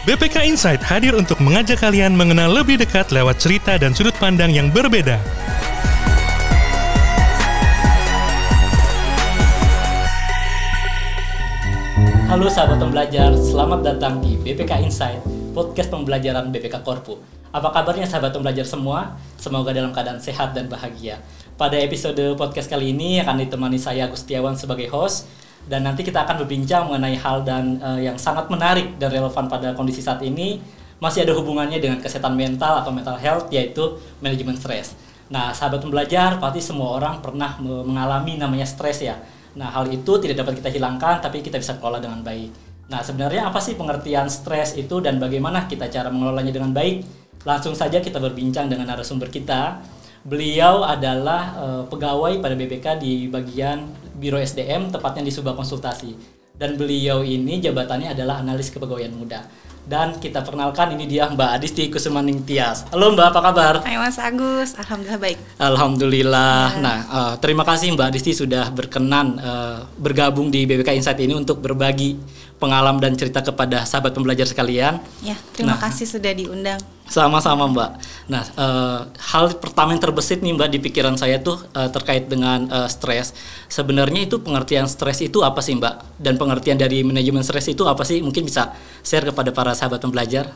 BPK Insight hadir untuk mengajak kalian mengenal lebih dekat lewat cerita dan sudut pandang yang berbeda. Halo sahabat pembelajar, selamat datang di BPK Insight, podcast pembelajaran BPK Korpu. Apa kabarnya sahabat pembelajar semua? Semoga dalam keadaan sehat dan bahagia. Pada episode podcast kali ini akan ditemani saya Agustiawan sebagai host. Dan nanti kita akan berbincang mengenai hal yang sangat menarik dan relevan pada kondisi saat ini. Masih ada hubungannya dengan kesehatan mental atau mental health, yaitu manajemen stres. Nah, sahabat pembelajar, pasti semua orang pernah mengalami namanya stres ya. Nah, hal itu tidak dapat kita hilangkan, tapi kita bisa kelola dengan baik. Nah, sebenarnya apa sih pengertian stres itu dan bagaimana kita cara mengelolanya dengan baik? Langsung saja kita berbincang dengan narasumber kita. Beliau adalah pegawai pada BPK di bagian Biro SDM, tepatnya di Subak Konsultasi. Dan beliau ini jabatannya adalah analis kepegawaian muda. Dan kita perkenalkan, ini dia Mbak Adisti Kusumaning Tias. Halo Mbak, apa kabar? Hai Mas Agus, alhamdulillah baik. Alhamdulillah. Ya. Nah, terima kasih Mbak Adisti sudah berkenan bergabung di BPK Insight ini untuk berbagi pengalaman dan cerita kepada sahabat pembelajar sekalian. Ya, terima kasih sudah diundang. Sama-sama Mbak. Nah, hal pertama yang terbesit nih Mbak di pikiran saya tuh terkait dengan stres. Sebenarnya itu pengertian stres itu apa sih Mbak? Dan pengertian dari manajemen stres itu apa sih? Mungkin bisa share kepada para sahabat pembelajar.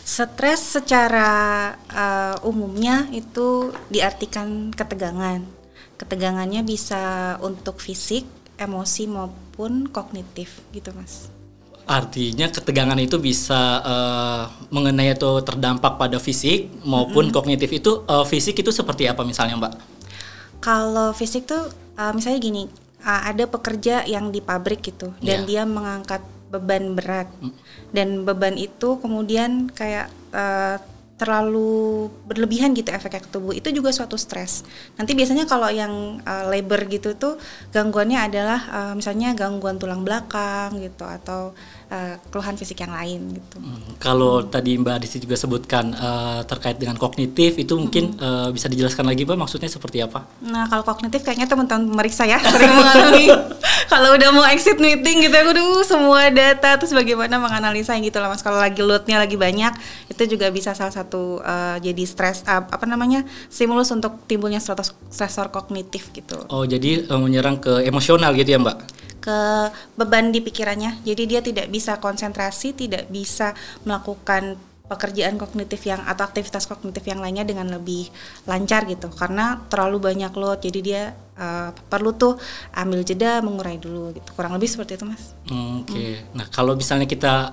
Stres secara umumnya itu diartikan ketegangan. Ketegangannya bisa untuk fisik, emosi maupun kognitif gitu Mas. Artinya ketegangan itu bisa mengenai atau terdampak pada fisik maupun kognitif. Itu fisik itu seperti apa misalnya Mbak? Kalau fisik tuh misalnya gini, ada pekerja yang di pabrik gitu dan dia mengangkat beban berat dan beban itu kemudian kayak terlalu berlebihan gitu efeknya ke tubuh, itu juga suatu stres. Nanti biasanya kalau yang labor gitu tuh gangguannya adalah misalnya gangguan tulang belakang gitu atau keluhan fisik yang lain gitu. Kalau tadi Mbak Adisti juga sebutkan terkait dengan kognitif, itu mungkin bisa dijelaskan lagi Mbak, maksudnya seperti apa? Nah, kalau kognitif kayaknya teman-teman pemeriksa ya sering mengalami kalau udah mau exit meeting gitu, semua data terus bagaimana menganalisa gitu lah Mas. Kalau lagi loadnya lagi banyak, itu juga bisa salah satu jadi stres stimulus untuk timbulnya stresor kognitif gitu. Oh, jadi menyerang ke emosional gitu ya Mbak? Ke beban di pikirannya, jadi dia tidak bisa konsentrasi, tidak bisa melakukan pekerjaan kognitif atau aktivitas kognitif yang lainnya dengan lebih lancar gitu, karena terlalu banyak load, jadi dia perlu tuh ambil jeda, mengurai dulu gitu, kurang lebih seperti itu Mas. Oke. Nah, kalau misalnya kita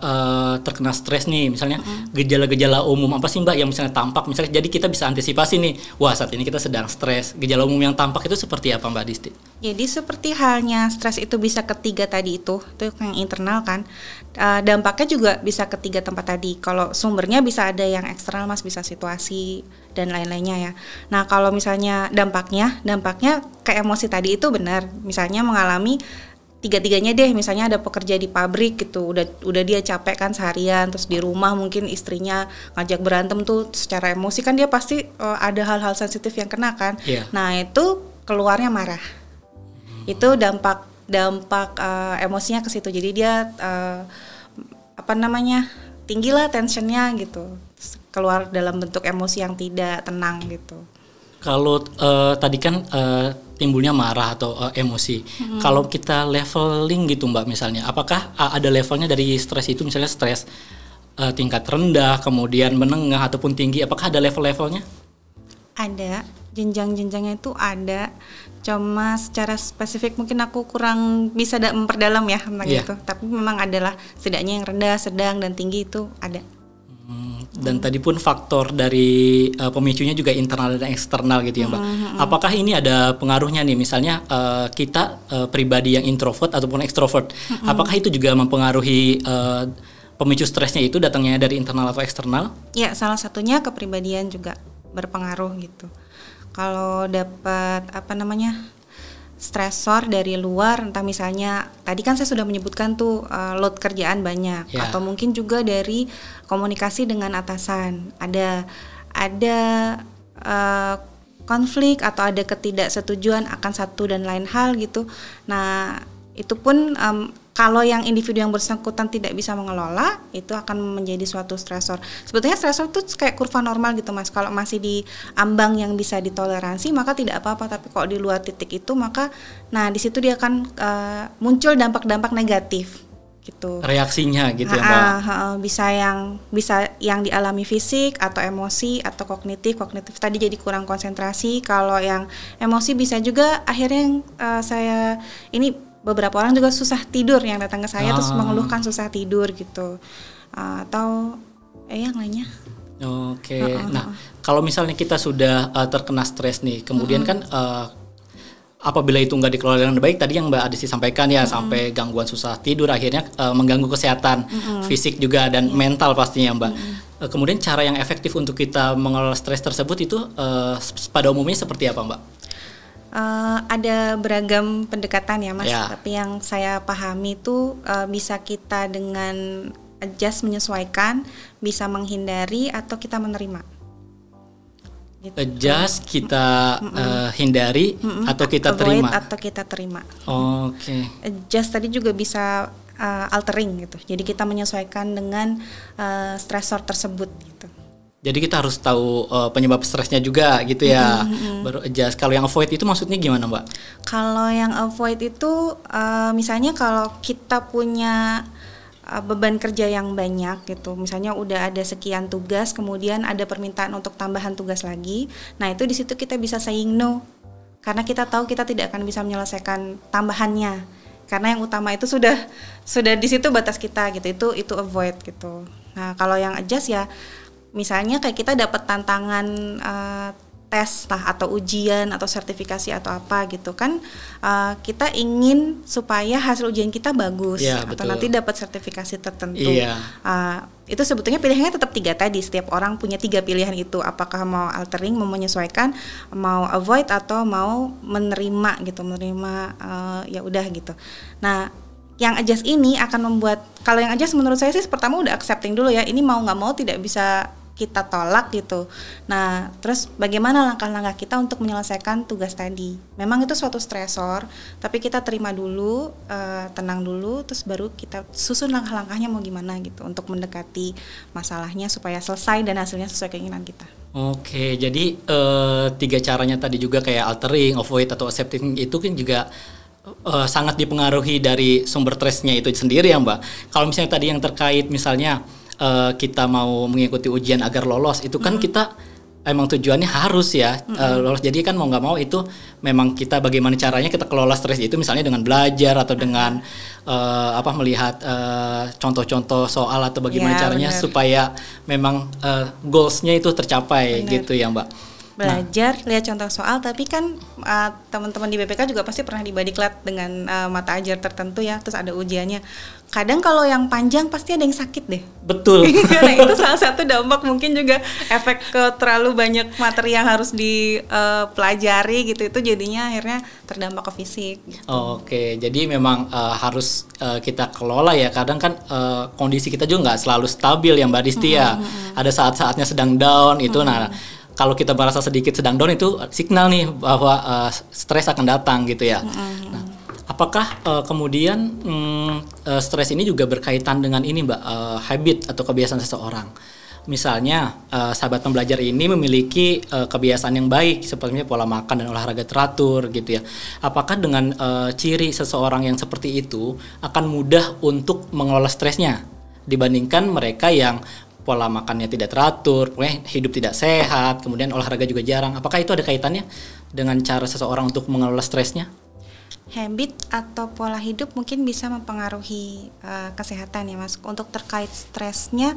terkena stres nih, misalnya gejala-gejala umum apa sih Mbak yang misalnya tampak, misalnya jadi kita bisa antisipasi nih, wah saat ini kita sedang stres, gejala umum yang tampak itu seperti apa Mbak Disti? Jadi seperti halnya stres itu bisa ketiga tadi itu yang internal kan, dampaknya juga bisa ketiga tempat tadi. Kalau sumbernya bisa ada yang eksternal Mas, bisa situasi dan lain-lainnya ya. Nah, kalau misalnya dampaknya ke emosi tadi itu benar. Misalnya mengalami tiga-tiganya deh, misalnya ada pekerja di pabrik gitu, udah dia capek kan seharian, terus di rumah mungkin istrinya ngajak berantem tuh secara emosi kan dia pasti ada hal-hal sensitif yang kena kan. Yeah. Nah, itu keluarnya marah. Itu dampak emosinya ke situ. Jadi dia tinggilah tensionnya gitu, keluar dalam bentuk emosi yang tidak tenang gitu. Kalau tadi kan timbulnya marah atau emosi. Kalau kita leveling gitu Mbak misalnya, apakah ada levelnya dari stres itu, misalnya stres tingkat rendah, kemudian menengah ataupun tinggi, apakah ada level-levelnya? Ada, jenjang-jenjangnya itu ada. Cuma secara spesifik mungkin aku kurang bisa memperdalam ya tentang itu. Tapi memang adalah setidaknya yang rendah, sedang dan tinggi itu ada. Dan tadi pun faktor dari pemicunya juga internal dan eksternal gitu ya Mbak. Apakah ini ada pengaruhnya nih, misalnya kita pribadi yang introvert ataupun ekstrovert, apakah itu juga mempengaruhi pemicu stresnya itu datangnya dari internal atau eksternal? Ya, salah satunya kepribadian juga berpengaruh gitu. Kalau dapat stresor dari luar, entah misalnya tadi kan saya sudah menyebutkan tuh load kerjaan banyak, atau mungkin juga dari komunikasi dengan atasan, ada konflik atau ada ketidaksetujuan akan satu dan lain hal gitu. Nah, itu pun kalau yang individu yang bersangkutan tidak bisa mengelola, itu akan menjadi suatu stresor. Sebetulnya stresor itu kayak kurva normal gitu Mas. Kalau masih di ambang yang bisa ditoleransi, maka tidak apa-apa. Tapi kalau di luar titik itu, maka di situ dia akan muncul dampak-dampak negatif gitu. Reaksinya gitu ya Mbak. Bisa yang dialami fisik atau emosi atau kognitif tadi jadi kurang konsentrasi. Kalau yang emosi bisa juga akhirnya beberapa orang juga susah tidur yang datang ke saya terus mengeluhkan susah tidur gitu, atau yang lainnya. Oke. Nah, kalau misalnya kita sudah terkena stres nih, kemudian kan apabila itu nggak dikelola dengan baik, tadi yang Mbak Adisti sampaikan ya, sampai gangguan susah tidur, akhirnya mengganggu kesehatan fisik juga dan mental pastinya Mbak. Kemudian cara yang efektif untuk kita mengelola stres tersebut itu pada umumnya seperti apa Mbak? Ada beragam pendekatan ya Mas, tapi yang saya pahami itu bisa kita dengan adjust, menyesuaikan, bisa menghindari atau kita menerima. Gitu. Adjust, kita hindari atau kita terima. Atau kita terima. Oke. Adjust tadi juga bisa altering gitu. Jadi kita menyesuaikan dengan stresor tersebut gitu. Jadi kita harus tahu penyebab stresnya juga gitu ya, baru adjust. Kalau yang avoid itu maksudnya gimana Mbak? Kalau yang avoid itu misalnya kalau kita punya beban kerja yang banyak gitu, misalnya udah ada sekian tugas, kemudian ada permintaan untuk tambahan tugas lagi, nah itu di situ kita bisa saying no, karena kita tahu kita tidak akan bisa menyelesaikan tambahannya, karena yang utama itu sudah di situ batas kita gitu, itu avoid gitu. Nah kalau yang adjust ya, misalnya kayak kita dapat tantangan tes atau ujian atau sertifikasi atau apa gitu kan, kita ingin supaya hasil ujian kita bagus atau betul. Nanti dapat sertifikasi tertentu. Itu sebetulnya pilihannya tetap 3 tadi, setiap orang punya 3 pilihan itu, apakah mau altering, mau menyesuaikan, mau avoid atau mau menerima gitu, ya udah gitu. Nah yang adjust ini akan membuat, kalau yang adjust menurut saya sih pertama udah accepting dulu ya, ini mau nggak mau tidak bisa kita tolak gitu. Nah terus bagaimana langkah-langkah kita untuk menyelesaikan tugas tadi. Memang itu suatu stresor, tapi kita terima dulu, tenang dulu, terus baru kita susun langkah-langkahnya mau gimana gitu untuk mendekati masalahnya supaya selesai dan hasilnya sesuai keinginan kita. Oke, jadi 3 caranya tadi juga kayak altering, avoid atau accepting itu kan juga sangat dipengaruhi dari sumber stresnya itu sendiri ya Mbak. Kalau misalnya tadi yang terkait misalnya kita mau mengikuti ujian agar lolos, itu kan kita emang tujuannya harus ya lolos. Jadi kan mau nggak mau itu memang kita bagaimana caranya kita kelola stres itu, misalnya dengan belajar atau dengan melihat contoh-contoh soal atau bagaimana caranya supaya memang goalsnya itu tercapai gitu ya Mbak. Belajar, lihat contoh soal, tapi kan teman-teman di BPK juga pasti pernah dibadiklat dengan mata ajar tertentu ya, terus ada ujiannya. Kadang kalau yang panjang pasti ada yang sakit deh. Betul. Nah itu salah satu dampak, mungkin juga efek ke terlalu banyak materi yang harus dipelajari gitu, itu jadinya akhirnya terdampak ke fisik gitu. Oke, jadi memang harus kita kelola ya. Kadang kan kondisi kita juga nggak selalu stabil ya Mbak Disti ya. Ada saat-saatnya sedang down itu. Kalau kita merasa sedikit sedang down itu signal nih bahwa stres akan datang gitu ya. Nah, apakah kemudian stres ini juga berkaitan dengan ini Mbak, habit atau kebiasaan seseorang? Misalnya sahabat pembelajar ini memiliki kebiasaan yang baik seperti pola makan dan olahraga teratur gitu ya. Apakah dengan ciri seseorang yang seperti itu akan mudah untuk mengelola stresnya dibandingkan mereka yang pola makannya tidak teratur, hidup tidak sehat, kemudian olahraga juga jarang? Apakah itu ada kaitannya dengan cara seseorang untuk mengelola stresnya? Habit atau pola hidup mungkin bisa mempengaruhi kesehatan ya Mas. Untuk terkait stresnya,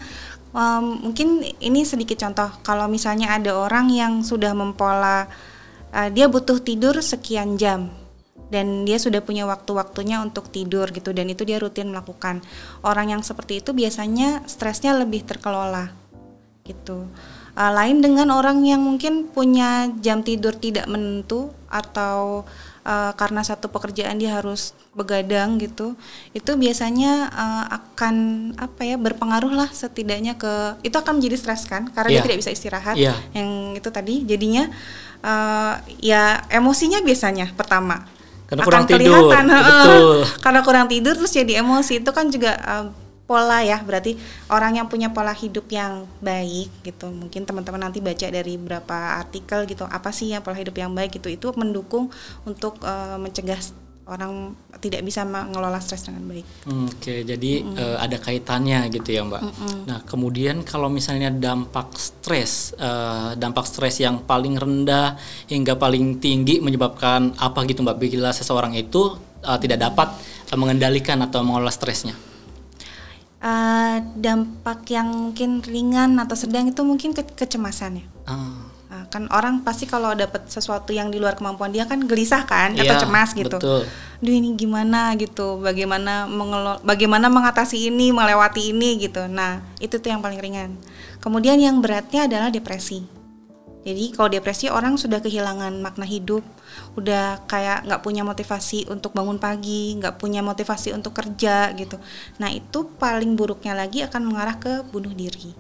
mungkin ini sedikit contoh. Kalau misalnya ada orang yang sudah mempola, dia butuh tidur sekian jam, dan dia sudah punya waktu-waktunya untuk tidur gitu, dan itu dia rutin melakukan. Orang yang seperti itu biasanya stresnya lebih terkelola gitu. Lain dengan orang yang mungkin punya jam tidur tidak menentu, atau karena satu pekerjaan dia harus begadang gitu, itu biasanya akan berpengaruh lah setidaknya itu akan menjadi stres kan, karena dia tidak bisa istirahat, yang itu tadi jadinya ya emosinya biasanya pertama Karena akan kurang tidur. kelihatan. Betul. Karena kurang tidur terus jadi emosi, itu kan juga pola ya, berarti orang yang punya pola hidup yang baik gitu, mungkin teman-teman nanti baca dari beberapa artikel gitu, apa sih ya pola hidup yang baik gitu, itu mendukung untuk mencegah orang tidak bisa mengelola stres dengan baik. Oke, jadi ada kaitannya gitu ya Mbak. Nah kemudian kalau misalnya dampak stres yang paling rendah hingga paling tinggi menyebabkan apa gitu Mbak, bila seseorang itu tidak dapat mengendalikan atau mengelola stresnya? Dampak yang mungkin ringan atau sedang itu mungkin kecemasan ya. Kan orang pasti kalau dapat sesuatu yang di luar kemampuan dia kan gelisah kan, atau cemas gitu. Betul. Duh ini gimana gitu, bagaimana mengatasi ini, melewati ini gitu. Nah itu tuh yang paling ringan. Kemudian yang beratnya adalah depresi. Jadi kalau depresi orang sudah kehilangan makna hidup, udah kayak nggak punya motivasi untuk bangun pagi, nggak punya motivasi untuk kerja gitu. Nah itu paling buruknya lagi akan mengarah ke bunuh diri.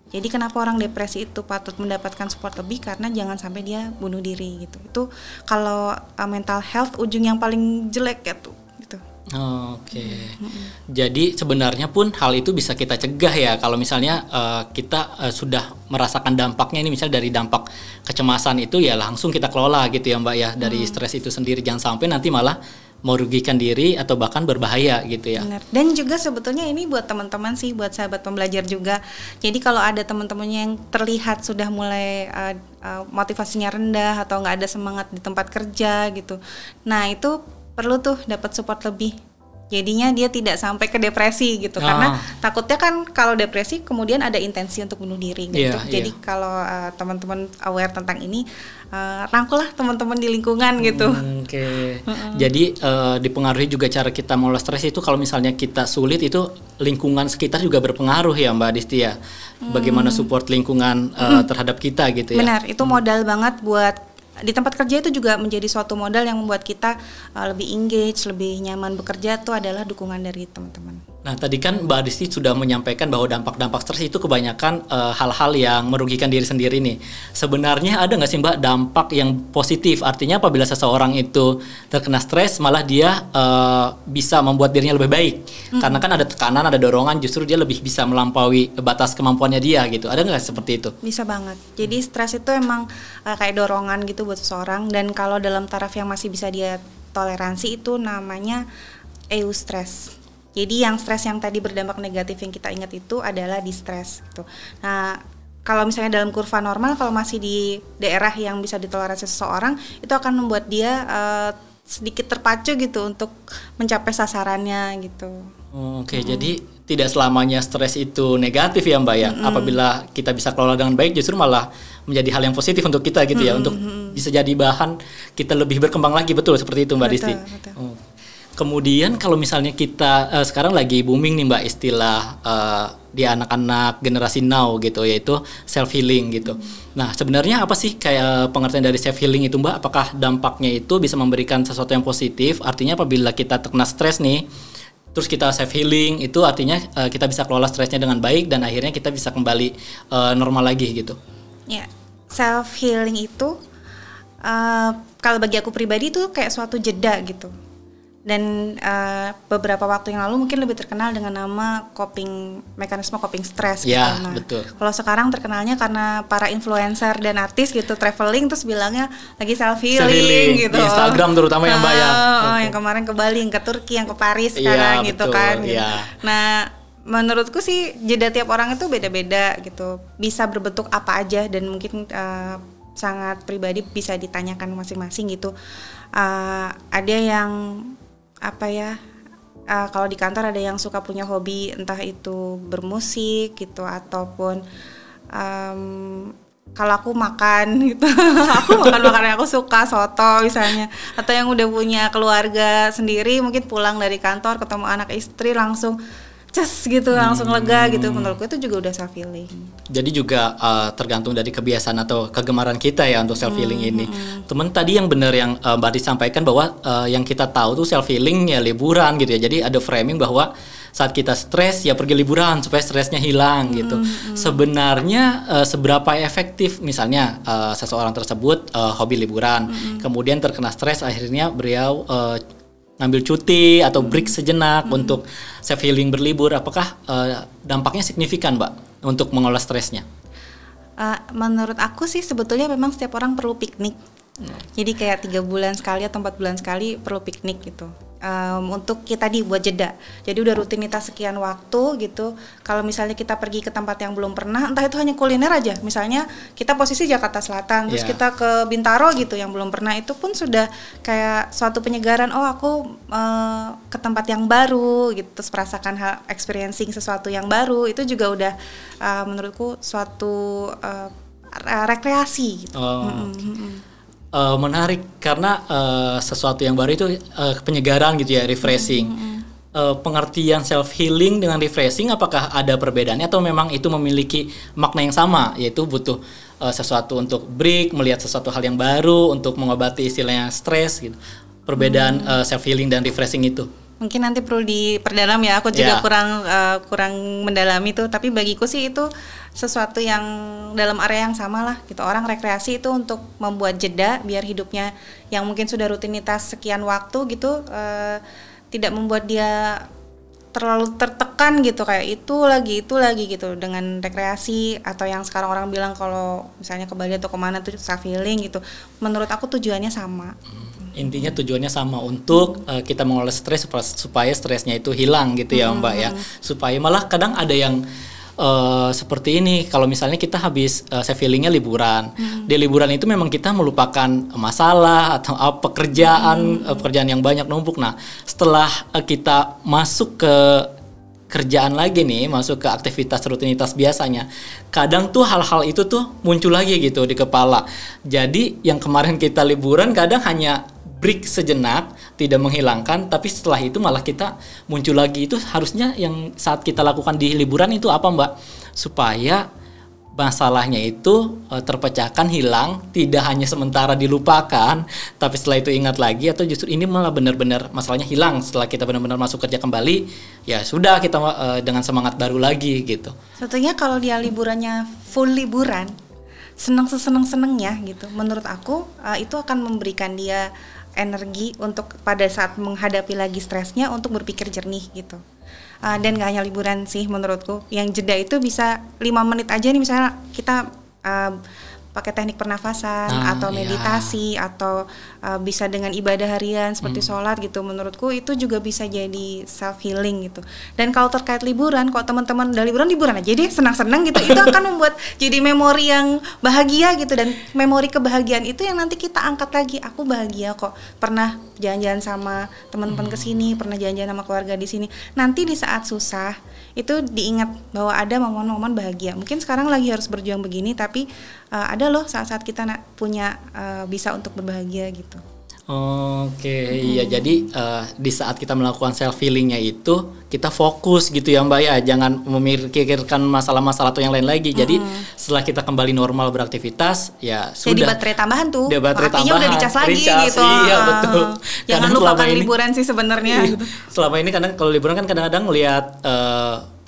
Jadi kenapa orang depresi itu patut mendapatkan support lebih, karena jangan sampai dia bunuh diri gitu. Itu kalau mental health ujung yang paling jelek ya tuh gitu. Oke. Jadi sebenarnya pun hal itu bisa kita cegah ya kalau misalnya kita sudah merasakan dampaknya, ini misalnya dari dampak kecemasan itu ya langsung kita kelola gitu ya Mbak ya, dari stres itu sendiri, jangan sampai nanti malah merugikan diri atau bahkan berbahaya gitu ya. Benar. Dan juga sebetulnya ini buat teman-teman sih, buat sahabat pembelajar juga. Jadi kalau ada teman-temannya yang terlihat sudah mulai motivasinya rendah atau nggak ada semangat di tempat kerja gitu, nah itu perlu tuh dapat support lebih. Jadinya dia tidak sampai ke depresi gitu, karena takutnya kan kalau depresi kemudian ada intensi untuk bunuh diri gitu. Jadi kalau teman-teman aware tentang ini, rangkullah teman-teman di lingkungan gitu. Jadi dipengaruhi juga cara kita mengelola stres itu, kalau misalnya kita sulit itu lingkungan sekitar juga berpengaruh ya Mbak Disti ya. Bagaimana support lingkungan terhadap kita gitu ya. Benar, itu modal banget buat di tempat kerja, itu juga menjadi suatu modal yang membuat kita lebih engage, lebih nyaman bekerja, itu adalah dukungan dari teman-teman. Nah tadi kan Mbak Disti sudah menyampaikan bahwa dampak-dampak stres itu kebanyakan hal-hal yang merugikan diri sendiri nih. Sebenarnya ada nggak sih Mbak dampak yang positif? Artinya apabila seseorang itu terkena stres malah dia bisa membuat dirinya lebih baik. Karena kan ada tekanan, ada dorongan, justru dia lebih bisa melampaui batas kemampuannya dia gitu. Ada nggak seperti itu? Bisa banget. Jadi stres itu emang kayak dorongan gitu buat seseorang, dan kalau dalam taraf yang masih bisa dia toleransi itu namanya eustress. Jadi yang stres yang tadi berdampak negatif yang kita ingat itu adalah distress gitu. Nah, kalau misalnya dalam kurva normal, kalau masih di daerah yang bisa ditoleransi seseorang, itu akan membuat dia sedikit terpacu gitu untuk mencapai sasarannya gitu. Jadi tidak selamanya stres itu negatif ya Mbak ya. Apabila kita bisa kelola dengan baik, justru malah menjadi hal yang positif untuk kita gitu ya, untuk bisa jadi bahan kita lebih berkembang lagi, betul seperti itu Mbak Disti. Kemudian kalau misalnya kita sekarang lagi booming nih Mbak istilah di anak-anak generasi now gitu, yaitu self healing gitu. Nah sebenarnya apa sih kayak pengertian dari self healing itu Mbak? Apakah dampaknya itu bisa memberikan sesuatu yang positif? Artinya apabila kita terkena stres nih, terus kita self healing, itu artinya kita bisa kelola stresnya dengan baik dan akhirnya kita bisa kembali normal lagi gitu. Ya, self healing itu kalau bagi aku pribadi itu kayak suatu jeda gitu. Dan beberapa waktu yang lalu mungkin lebih terkenal dengan nama mekanisme coping stress gitu. Nah, betul. Kalau sekarang terkenalnya karena para influencer dan artis gitu traveling terus bilangnya lagi self healing gitu. Di Instagram terutama yang Mbak ya. Yang kemarin ke Bali, yang ke Turki, yang ke Paris sekarang gitu kan. Gitu. Nah, menurutku sih jeda tiap orang itu beda-beda gitu. Bisa berbentuk apa aja dan mungkin sangat pribadi, bisa ditanyakan masing-masing gitu. Ada yang kalau di kantor ada yang suka punya hobi, entah itu bermusik gitu ataupun kalau aku makan gitu aku makan makanan yang aku suka, soto misalnya, atau yang udah punya keluarga sendiri mungkin pulang dari kantor ketemu anak istri langsung gitu, langsung lega gitu. Menurutku itu juga udah self healing. Jadi juga tergantung dari kebiasaan atau kegemaran kita ya untuk self healing ini. Temen tadi yang benar yang Mbak disampaikan bahwa yang kita tahu tuh self healing ya liburan gitu ya. Jadi ada framing bahwa saat kita stres ya pergi liburan supaya stresnya hilang gitu. Sebenarnya seberapa efektif misalnya seseorang tersebut hobi liburan, kemudian terkena stres akhirnya beliau ngambil cuti atau break sejenak untuk self healing berlibur, apakah dampaknya signifikan Mbak untuk mengolah stresnya? Menurut aku sih sebetulnya memang setiap orang perlu piknik. Jadi kayak 3 bulan sekali atau 4 bulan sekali perlu piknik gitu. Untuk kita buat jeda. Jadi udah rutinitas sekian waktu gitu. Kalau misalnya kita pergi ke tempat yang belum pernah, entah itu hanya kuliner aja. Misalnya kita posisi Jakarta Selatan, terus kita ke Bintaro gitu yang belum pernah, itu pun sudah kayak suatu penyegaran. Oh aku ke tempat yang baru gitu, terus merasakan experiencing sesuatu yang baru. Itu juga udah menurutku suatu rekreasi gitu. Menarik karena sesuatu yang baru itu penyegaran gitu ya, refreshing. Pengertian self healing dengan refreshing apakah ada perbedaannya atau memang itu memiliki makna yang sama, yaitu butuh sesuatu untuk break, melihat sesuatu hal yang baru untuk mengobati istilahnya stres gitu. Perbedaan self healing dan refreshing itu. Mungkin nanti perlu diperdalam ya, aku juga kurang mendalami itu, tapi bagiku sih itu sesuatu yang dalam area yang sama lah gitu. Orang rekreasi itu untuk membuat jeda biar hidupnya yang mungkin sudah rutinitas sekian waktu gitu tidak membuat dia terlalu tertekan gitu, kayak itu lagi gitu. Dengan rekreasi atau yang sekarang orang bilang kalau misalnya ke Bali atau kemana tuh self healing gitu, menurut aku tujuannya sama. Intinya tujuannya sama untuk kita mengolah stres supaya stresnya itu hilang gitu ya Mbak ya. Supaya malah kadang ada yang seperti ini, kalau misalnya kita habis self healingnya liburan, di liburan itu memang kita melupakan masalah atau pekerjaan yang banyak numpuk. Nah setelah kita masuk ke kerjaan lagi nih, masuk ke aktivitas rutinitas biasanya, kadang tuh hal-hal itu tuh muncul lagi gitu di kepala. Jadi yang kemarin kita liburan kadang hanya break sejenak, tidak menghilangkan, tapi setelah itu malah kita muncul lagi. Itu harusnya yang saat kita lakukan di liburan itu apa Mbak? Supaya masalahnya itu terpecahkan, hilang, tidak hanya sementara dilupakan, tapi setelah itu ingat lagi, atau justru ini malah benar-benar masalahnya hilang setelah kita benar-benar masuk kerja kembali, ya sudah kita dengan semangat baru lagi gitu. Tentunya kalau dia liburannya full liburan, seneng-senengnya gitu, menurut aku itu akan memberikan dia energi untuk pada saat menghadapi lagi stresnya untuk berpikir jernih gitu. Dan gak hanya liburan sih menurutku, yang jeda itu bisa 5 menit aja nih, misalnya kita pakai teknik pernafasan atau meditasi atau bisa dengan ibadah harian seperti sholat gitu. Menurutku itu juga bisa jadi self healing gitu. Dan kalau terkait liburan, kalau teman-teman udah liburan aja deh, senang-senang gitu, itu akan membuat jadi memori yang bahagia gitu. Dan memori kebahagiaan itu yang nanti kita angkat lagi, aku bahagia kok pernah jalan-jalan sama teman-teman kesini, pernah jalan-jalan sama keluarga di sini. Nanti di saat susah itu diingat bahwa ada momen-momen bahagia. Mungkin sekarang lagi harus berjuang begini, tapi ada loh saat-saat kita punya bisa untuk berbahagia gitu. Oke, iya, jadi di saat kita melakukan self healingnya itu kita fokus gitu ya Mbak ya, jangan memikirkan masalah-masalah atau yang lain lagi. Jadi setelah kita kembali normal beraktivitas, ya sudah. Jadi baterai tambahan tuh, baterainya udah dicas lagi gitu. Iya betul. Jangan lupakan liburan sih sebenarnya. Selama ini kadang kalau liburan kan kadang-kadang ngelihat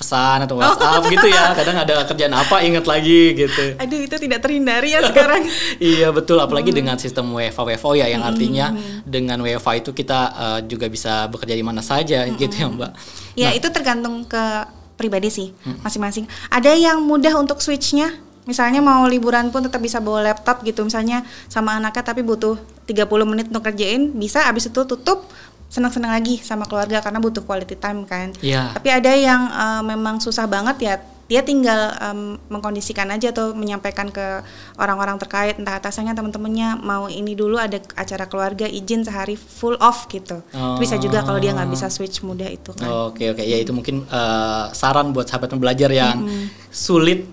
pesan atau WhatsApp gitu ya, kadang ada kerjaan apa ingat lagi gitu. Aduh, itu tidak terhindari ya sekarang. Iya betul, apalagi dengan sistem WFO ya, yang artinya dengan WFA itu kita juga bisa bekerja di mana saja gitu ya Mbak. Ya itu tergantung ke pribadi sih masing-masing. Ada yang mudah untuk switchnya, misalnya mau liburan pun tetap bisa bawa laptop gitu, misalnya sama anaknya tapi butuh 30 menit untuk kerjain, bisa abis itu tutup, senang-senang lagi sama keluarga karena butuh quality time kan. Tapi ada yang memang susah banget ya, dia tinggal mengkondisikan aja atau menyampaikan ke orang-orang terkait, entah atasannya, teman-temannya, mau ini dulu ada acara keluarga, izin sehari full off gitu. Bisa juga kalau dia nggak bisa switch mudah itu kan. Oke, ya itu mungkin saran buat sahabat pembelajar yang sulit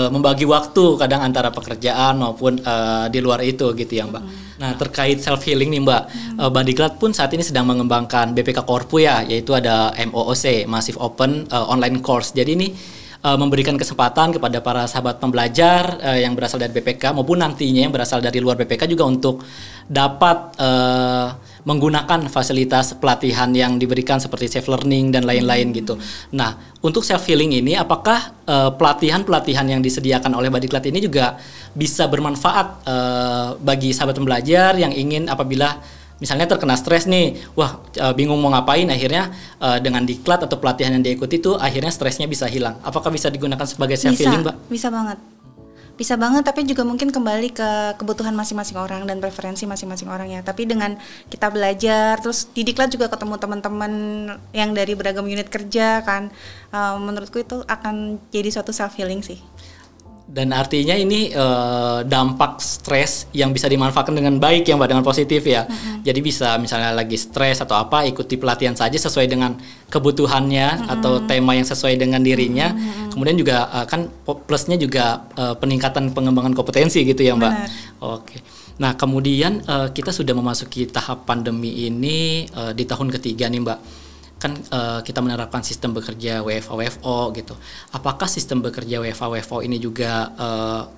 membagi waktu kadang antara pekerjaan maupun di luar itu gitu ya Mbak. Nah terkait self healing nih Mbak, Bandiklat pun saat ini sedang mengembangkan BPK Korpu ya, yaitu ada MOOC, Massive Open Online Course. Jadi ini memberikan kesempatan kepada para sahabat pembelajar yang berasal dari BPK maupun nantinya yang berasal dari luar BPK juga untuk dapat menggunakan fasilitas pelatihan yang diberikan seperti self learning dan lain-lain gitu. Nah, untuk self healing ini apakah pelatihan-pelatihan yang disediakan oleh Badiklat ini juga bisa bermanfaat bagi sahabat pembelajar yang ingin apabila misalnya terkena stres nih, bingung mau ngapain, akhirnya dengan diklat atau pelatihan yang diikuti itu akhirnya stresnya bisa hilang. Apakah bisa digunakan sebagai self healing, Mbak? Bisa banget. Bisa banget, tapi juga mungkin kembali ke kebutuhan masing-masing orang dan preferensi masing-masing orang ya. Tapi dengan kita belajar, terus di Diklat juga ketemu teman-teman yang dari beragam unit kerja kan, menurutku itu akan jadi suatu self healing sih. Dan artinya ini dampak stres yang bisa dimanfaatkan dengan baik ya Mbak, dengan positif ya. Jadi bisa misalnya lagi stres atau apa, ikuti pelatihan saja sesuai dengan kebutuhannya atau tema yang sesuai dengan dirinya. Kemudian juga kan plusnya juga peningkatan pengembangan kompetensi gitu ya Mbak. Benar. Oke. Nah kemudian kita sudah memasuki tahap pandemi ini di tahun ketiga nih Mbak. Kan kita menerapkan sistem bekerja WFO gitu. Apakah sistem bekerja WFO ini juga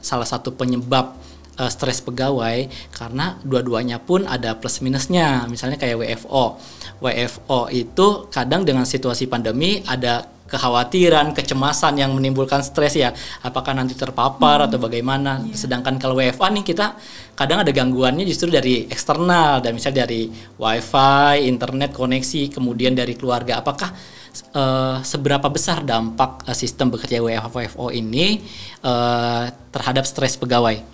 salah satu penyebab stres pegawai? Karena dua-duanya pun ada plus minusnya. Misalnya kayak WFO itu kadang dengan situasi pandemi ada kekhawatiran, kecemasan yang menimbulkan stres ya. Apakah nanti terpapar atau bagaimana? Sedangkan kalau WFA nih kita kadang ada gangguannya justru dari eksternal, dan misalnya dari wifi, internet, koneksi, kemudian dari keluarga. Apakah seberapa besar dampak sistem bekerja WFO ini terhadap stres pegawai?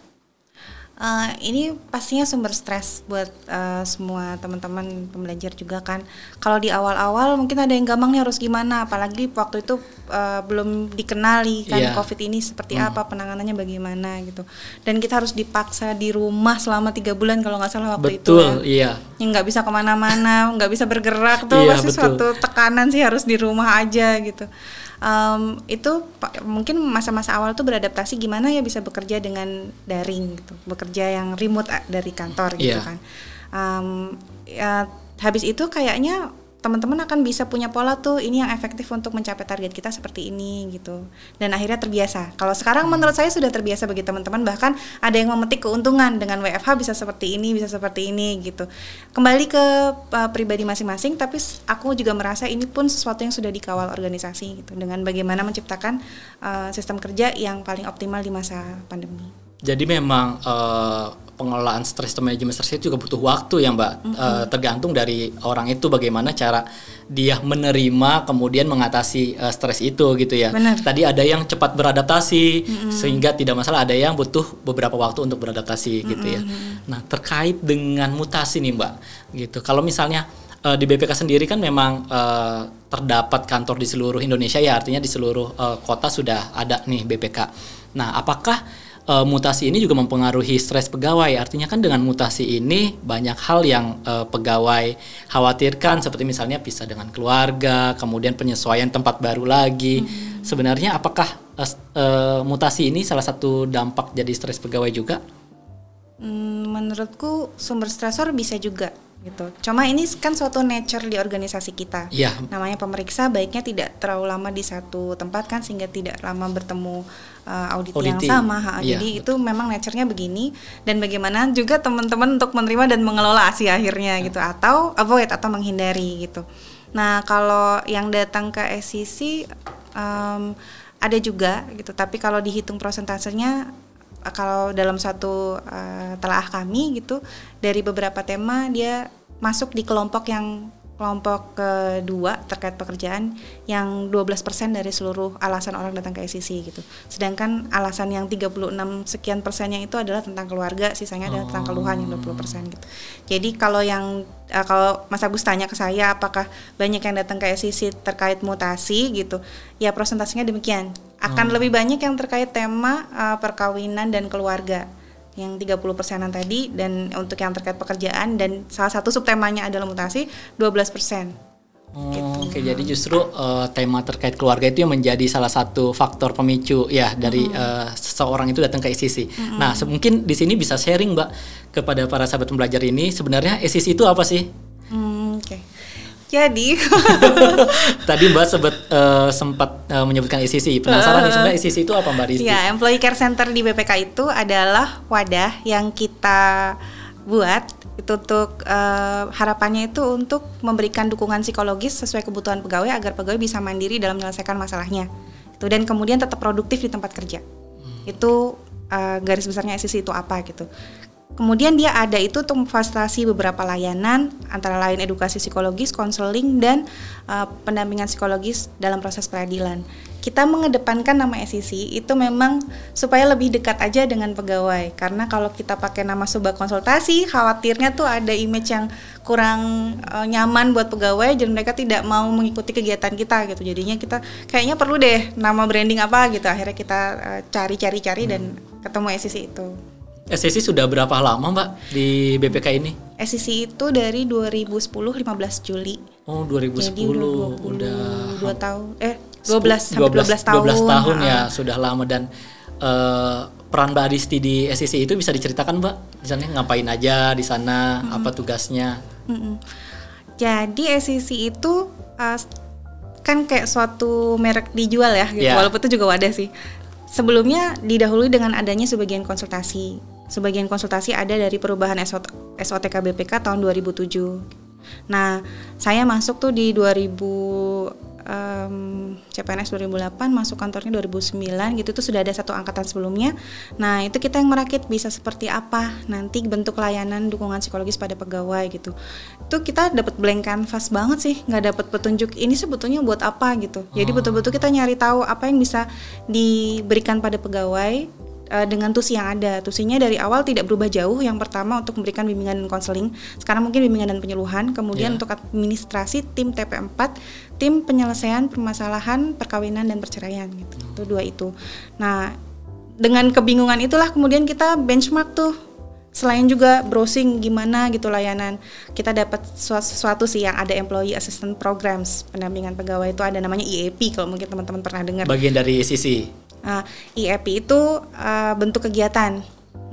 Ini pastinya sumber stres buat semua teman-teman pembelajar juga kan. Kalau di awal-awal mungkin ada yang gampang nih harus gimana, apalagi waktu itu belum dikenali kan COVID ini seperti apa, penanganannya bagaimana gitu. Dan kita harus dipaksa di rumah selama 3 bulan kalau nggak salah waktu itu ya. Iya. Yang nggak bisa kemana-mana, nggak bisa bergerak tuh pasti suatu tekanan sih, harus di rumah aja gitu. Itu mungkin masa-masa awal tuh beradaptasi gimana ya bisa bekerja dengan daring gitu, bekerja yang remote dari kantor gitu kan. Habis itu kayaknya teman-teman akan bisa punya pola tuh, ini yang efektif untuk mencapai target kita seperti ini gitu, dan akhirnya terbiasa. Kalau sekarang menurut saya sudah terbiasa bagi teman-teman, bahkan ada yang memetik keuntungan dengan WFH bisa seperti ini gitu. Kembali ke pribadi masing-masing, tapi aku juga merasa ini pun sesuatu yang sudah dikawal organisasi gitu, dengan bagaimana menciptakan sistem kerja yang paling optimal di masa pandemi. Jadi memang pengelolaan stres atau manajemen stres itu juga butuh waktu ya Mbak. Tergantung dari orang itu bagaimana cara dia menerima kemudian mengatasi stres itu gitu ya. Benar. Tadi ada yang cepat beradaptasi sehingga tidak masalah, ada yang butuh beberapa waktu untuk beradaptasi gitu ya. Nah terkait dengan mutasi nih Mbak gitu. Kalau misalnya di BPK sendiri kan memang terdapat kantor di seluruh Indonesia ya, artinya di seluruh kota sudah ada nih BPK. Nah apakah mutasi ini juga mempengaruhi stres pegawai? Artinya kan dengan mutasi ini banyak hal yang pegawai khawatirkan, seperti misalnya pisah dengan keluarga, kemudian penyesuaian tempat baru lagi. Sebenarnya apakah mutasi ini salah satu dampak jadi stres pegawai juga? Menurutku sumber stresor bisa juga gitu. Cuma ini kan suatu nature di organisasi kita. Namanya pemeriksa, baiknya tidak terlalu lama di satu tempat kan, sehingga tidak lama bertemu audit yang sama. Jadi itu memang nature-nya begini, dan bagaimana juga teman-teman untuk menerima dan mengelola hasil akhirnya gitu, atau avoid atau menghindari gitu. Nah kalau yang datang ke SCC ada juga gitu, tapi kalau dihitung prosentasenya, kalau dalam satu telaah kami gitu, dari beberapa tema dia masuk di kelompok kedua terkait pekerjaan, yang 12% dari seluruh alasan orang datang ke SCC gitu. Sedangkan alasan yang 36 sekian persennya itu adalah tentang keluarga, sisanya adalah tentang keluhan yang 20% gitu. Jadi kalau Mas Agus tanya ke saya apakah banyak yang datang ke SCC terkait mutasi gitu, ya prosentasenya demikian. Akan lebih banyak yang terkait tema perkawinan dan keluarga, yang 30%-an tadi, dan untuk yang terkait pekerjaan dan salah satu subtemanya adalah mutasi 12%. Oke, jadi justru tema terkait keluarga itu yang menjadi salah satu faktor pemicu ya dari seseorang itu datang ke SCC. Nah, mungkin di sini bisa sharing Mbak kepada para sahabat pembelajar ini, sebenarnya SCC itu apa sih? Jadi tadi Mbak sempat menyebutkan SCC. Penasaran nih sebenarnya SCC itu apa Mbak Risti? Ya, Employee Care Center di BPK itu adalah wadah yang kita buat Itu untuk harapannya itu untuk memberikan dukungan psikologis sesuai kebutuhan pegawai agar pegawai bisa mandiri dalam menyelesaikan masalahnya. Itu dan kemudian tetap produktif di tempat kerja. Itu garis besarnya SCC itu apa gitu. Kemudian dia ada itu untuk memfasilitasi beberapa layanan antara lain edukasi psikologis, konseling dan pendampingan psikologis dalam proses peradilan. Kita mengedepankan nama SCC itu memang supaya lebih dekat aja dengan pegawai. Karena kalau kita pakai nama Subak Konsultasi, khawatirnya tuh ada image yang kurang nyaman buat pegawai dan mereka tidak mau mengikuti kegiatan kita gitu. Jadinya kita kayaknya perlu deh nama branding apa gitu. Akhirnya kita cari dan ketemu SCC itu. SCC sudah berapa lama Mbak di BPK ini? SCC itu dari 2010 15 Juli. Oh 2010 jadi udah 2 tahun 12 tahun ya sudah lama. Dan peran Mbak Adisti di SCC itu bisa diceritakan Mbak? Di sana ngapain aja di sana, apa tugasnya? Jadi SCC itu kan kayak suatu merek dijual ya gitu. Walaupun itu juga wadah sih. Sebelumnya didahului dengan adanya sebagian konsultasi. Sebagian konsultasi ada dari perubahan SOTK BPK tahun 2007. Nah, saya masuk tuh di 2000 CPNS 2008, masuk kantornya 2009 gitu. Itu sudah ada satu angkatan sebelumnya. Nah, itu kita yang merakit bisa seperti apa nanti bentuk layanan dukungan psikologis pada pegawai gitu. Itu kita dapat blank canvas banget sih, nggak dapat petunjuk ini sebetulnya buat apa gitu. Jadi betul-betul kita nyari tahu apa yang bisa diberikan pada pegawai dengan tusi yang ada. Tusinya dari awal tidak berubah jauh. Yang pertama untuk memberikan bimbingan dan konseling. Sekarang mungkin bimbingan dan penyuluhan. Kemudian untuk administrasi tim TP4, tim penyelesaian permasalahan perkawinan dan perceraian gitu. Itu 2 itu. Nah, dengan kebingungan itulah kemudian kita benchmark tuh. Selain juga browsing gimana gitu layanan, kita dapat sesuatu sih yang ada Employee Assistance Programs, pendampingan pegawai itu ada namanya IAP kalau mungkin teman-teman pernah dengar. Bagian dari SCC. IAP itu bentuk kegiatan.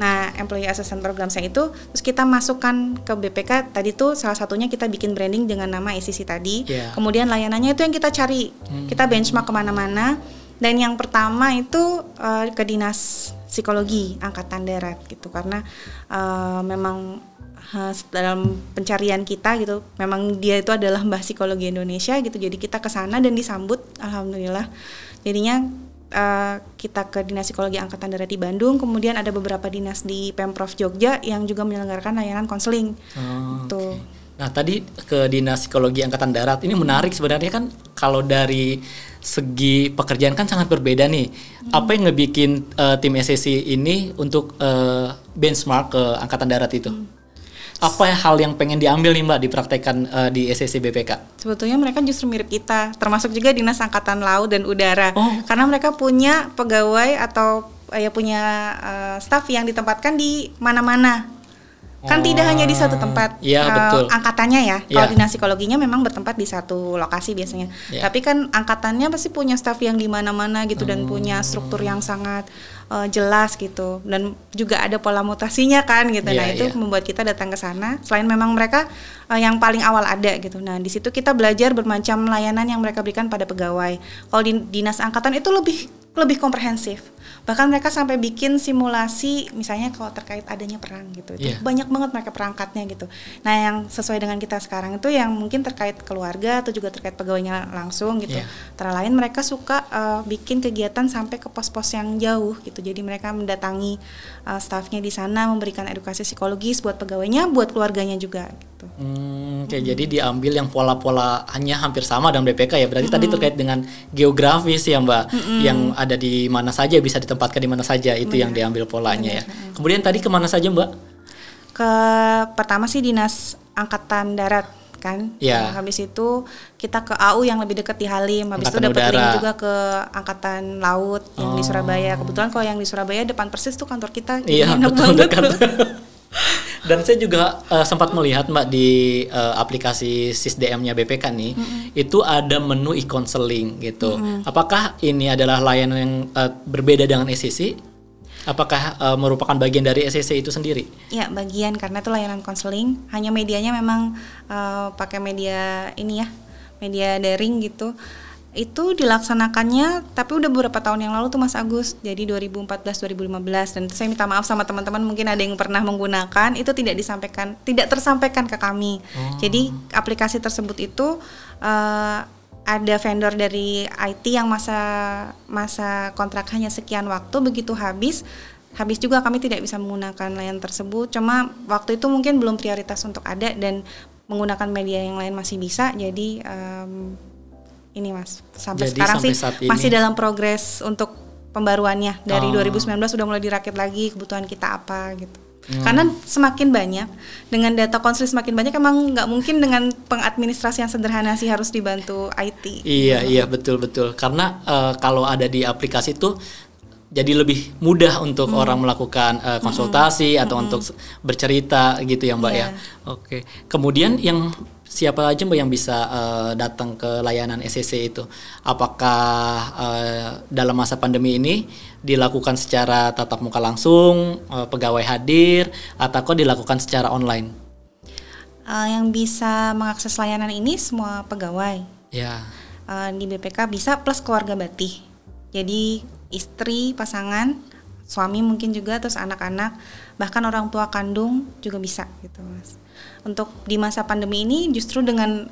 Nah, Employee Assistance Program saya itu terus kita masukkan ke BPK tadi tuh salah satunya kita bikin branding dengan nama SCC tadi. Kemudian layanannya itu yang kita cari. Kita benchmark kemana-mana. Dan yang pertama itu ke Dinas Psikologi Angkatan Darat gitu karena memang dalam pencarian kita gitu memang dia itu adalah Mbah Psikologi Indonesia gitu. Jadi kita ke sana dan disambut alhamdulillah. Jadinya kita ke Dinas Psikologi Angkatan Darat di Bandung, kemudian ada beberapa dinas di Pemprov Jogja yang juga menyelenggarakan layanan konseling. Okay. Nah tadi ke Dinas Psikologi Angkatan Darat ini menarik sebenarnya kan kalau dari segi pekerjaan kan sangat berbeda nih. Apa yang ngebikin tim SCC ini untuk benchmark ke Angkatan Darat itu? Apa hal yang pengen diambil nih Mbak dipraktekkan di SCC BPK? Sebetulnya mereka justru mirip kita, termasuk juga Dinas Angkatan Laut dan Udara. Karena mereka punya pegawai atau punya staf yang ditempatkan di mana-mana. Kan tidak hanya di satu tempat angkatannya ya. Kalau Dinas Psikologinya memang bertempat di satu lokasi biasanya. Tapi kan angkatannya pasti punya staf yang di mana-mana gitu dan punya struktur yang sangat jelas gitu. Dan juga ada pola mutasinya kan gitu. Nah, itu membuat kita datang ke sana. Selain memang mereka yang paling awal ada gitu. Nah, di situ kita belajar bermacam layanan yang mereka berikan pada pegawai. Kalau di Dinas Angkatan itu lebih komprehensif. Bahkan mereka sampai bikin simulasi misalnya kalau terkait adanya perang gitu. Itu banyak banget mereka perangkatnya gitu. Nah, yang sesuai dengan kita sekarang itu yang mungkin terkait keluarga atau juga terkait pegawainya langsung gitu. Antara lain mereka suka bikin kegiatan sampai ke pos-pos yang jauh gitu. Jadi mereka mendatangi stafnya di sana memberikan edukasi psikologis buat pegawainya, buat keluarganya juga gitu. Jadi diambil yang pola-pola hanya hampir sama dengan BPK ya. Berarti tadi terkait dengan geografis ya Mbak, yang ada di mana saja bisa ditempatkan di mana saja itu yang diambil polanya ya. Kemudian tadi kemana saja Mbak? Pertama sih Dinas Angkatan Darat kan. Habis itu kita ke AU yang lebih dekat di Halim. Habis itu dapat link juga ke Angkatan Laut yang di Surabaya. Kebetulan kalau yang di Surabaya depan persis tuh kantor kita. Iya betul dekat. Dan saya juga sempat melihat Mbak di aplikasi SISDM-nya BPK nih, itu ada menu e-counseling gitu. Apakah ini adalah layanan yang berbeda dengan SCC? Apakah merupakan bagian dari SCC itu sendiri? Ya, bagian karena itu layanan konseling. Hanya medianya memang pakai media ini ya, media daring gitu. Itu dilaksanakannya tapi udah beberapa tahun yang lalu tuh Mas Agus. Jadi 2014 2015 dan saya minta maaf sama teman-teman mungkin ada yang pernah menggunakan itu tidak tersampaikan ke kami. Jadi aplikasi tersebut itu ada vendor dari IT yang masa kontrak hanya sekian waktu, begitu habis juga kami tidak bisa menggunakan layanan tersebut. Cuma waktu itu mungkin belum prioritas untuk ada dan menggunakan media yang lain masih bisa. Jadi ini Mas, sampai sekarang sih masih dalam progres untuk pembaruannya. Dari 2019 sudah mulai dirakit lagi kebutuhan kita apa gitu. Karena semakin banyak, dengan data konseling semakin banyak, emang nggak mungkin dengan pengadministrasi yang sederhana sih harus dibantu IT. Iya betul. Karena kalau ada di aplikasi itu jadi lebih mudah untuk orang melakukan konsultasi atau untuk bercerita gitu ya Mbak ya. Oke. Kemudian yang siapa aja Mbak yang bisa datang ke layanan SCC itu? Apakah dalam masa pandemi ini dilakukan secara tatap muka langsung, pegawai hadir, atau dilakukan secara online? Yang bisa mengakses layanan ini semua pegawai. Ya. Di BPK bisa plus keluarga Batih. Jadi istri, pasangan, suami mungkin juga, terus anak-anak, bahkan orang tua kandung juga bisa gitu Mas. Untuk di masa pandemi ini justru dengan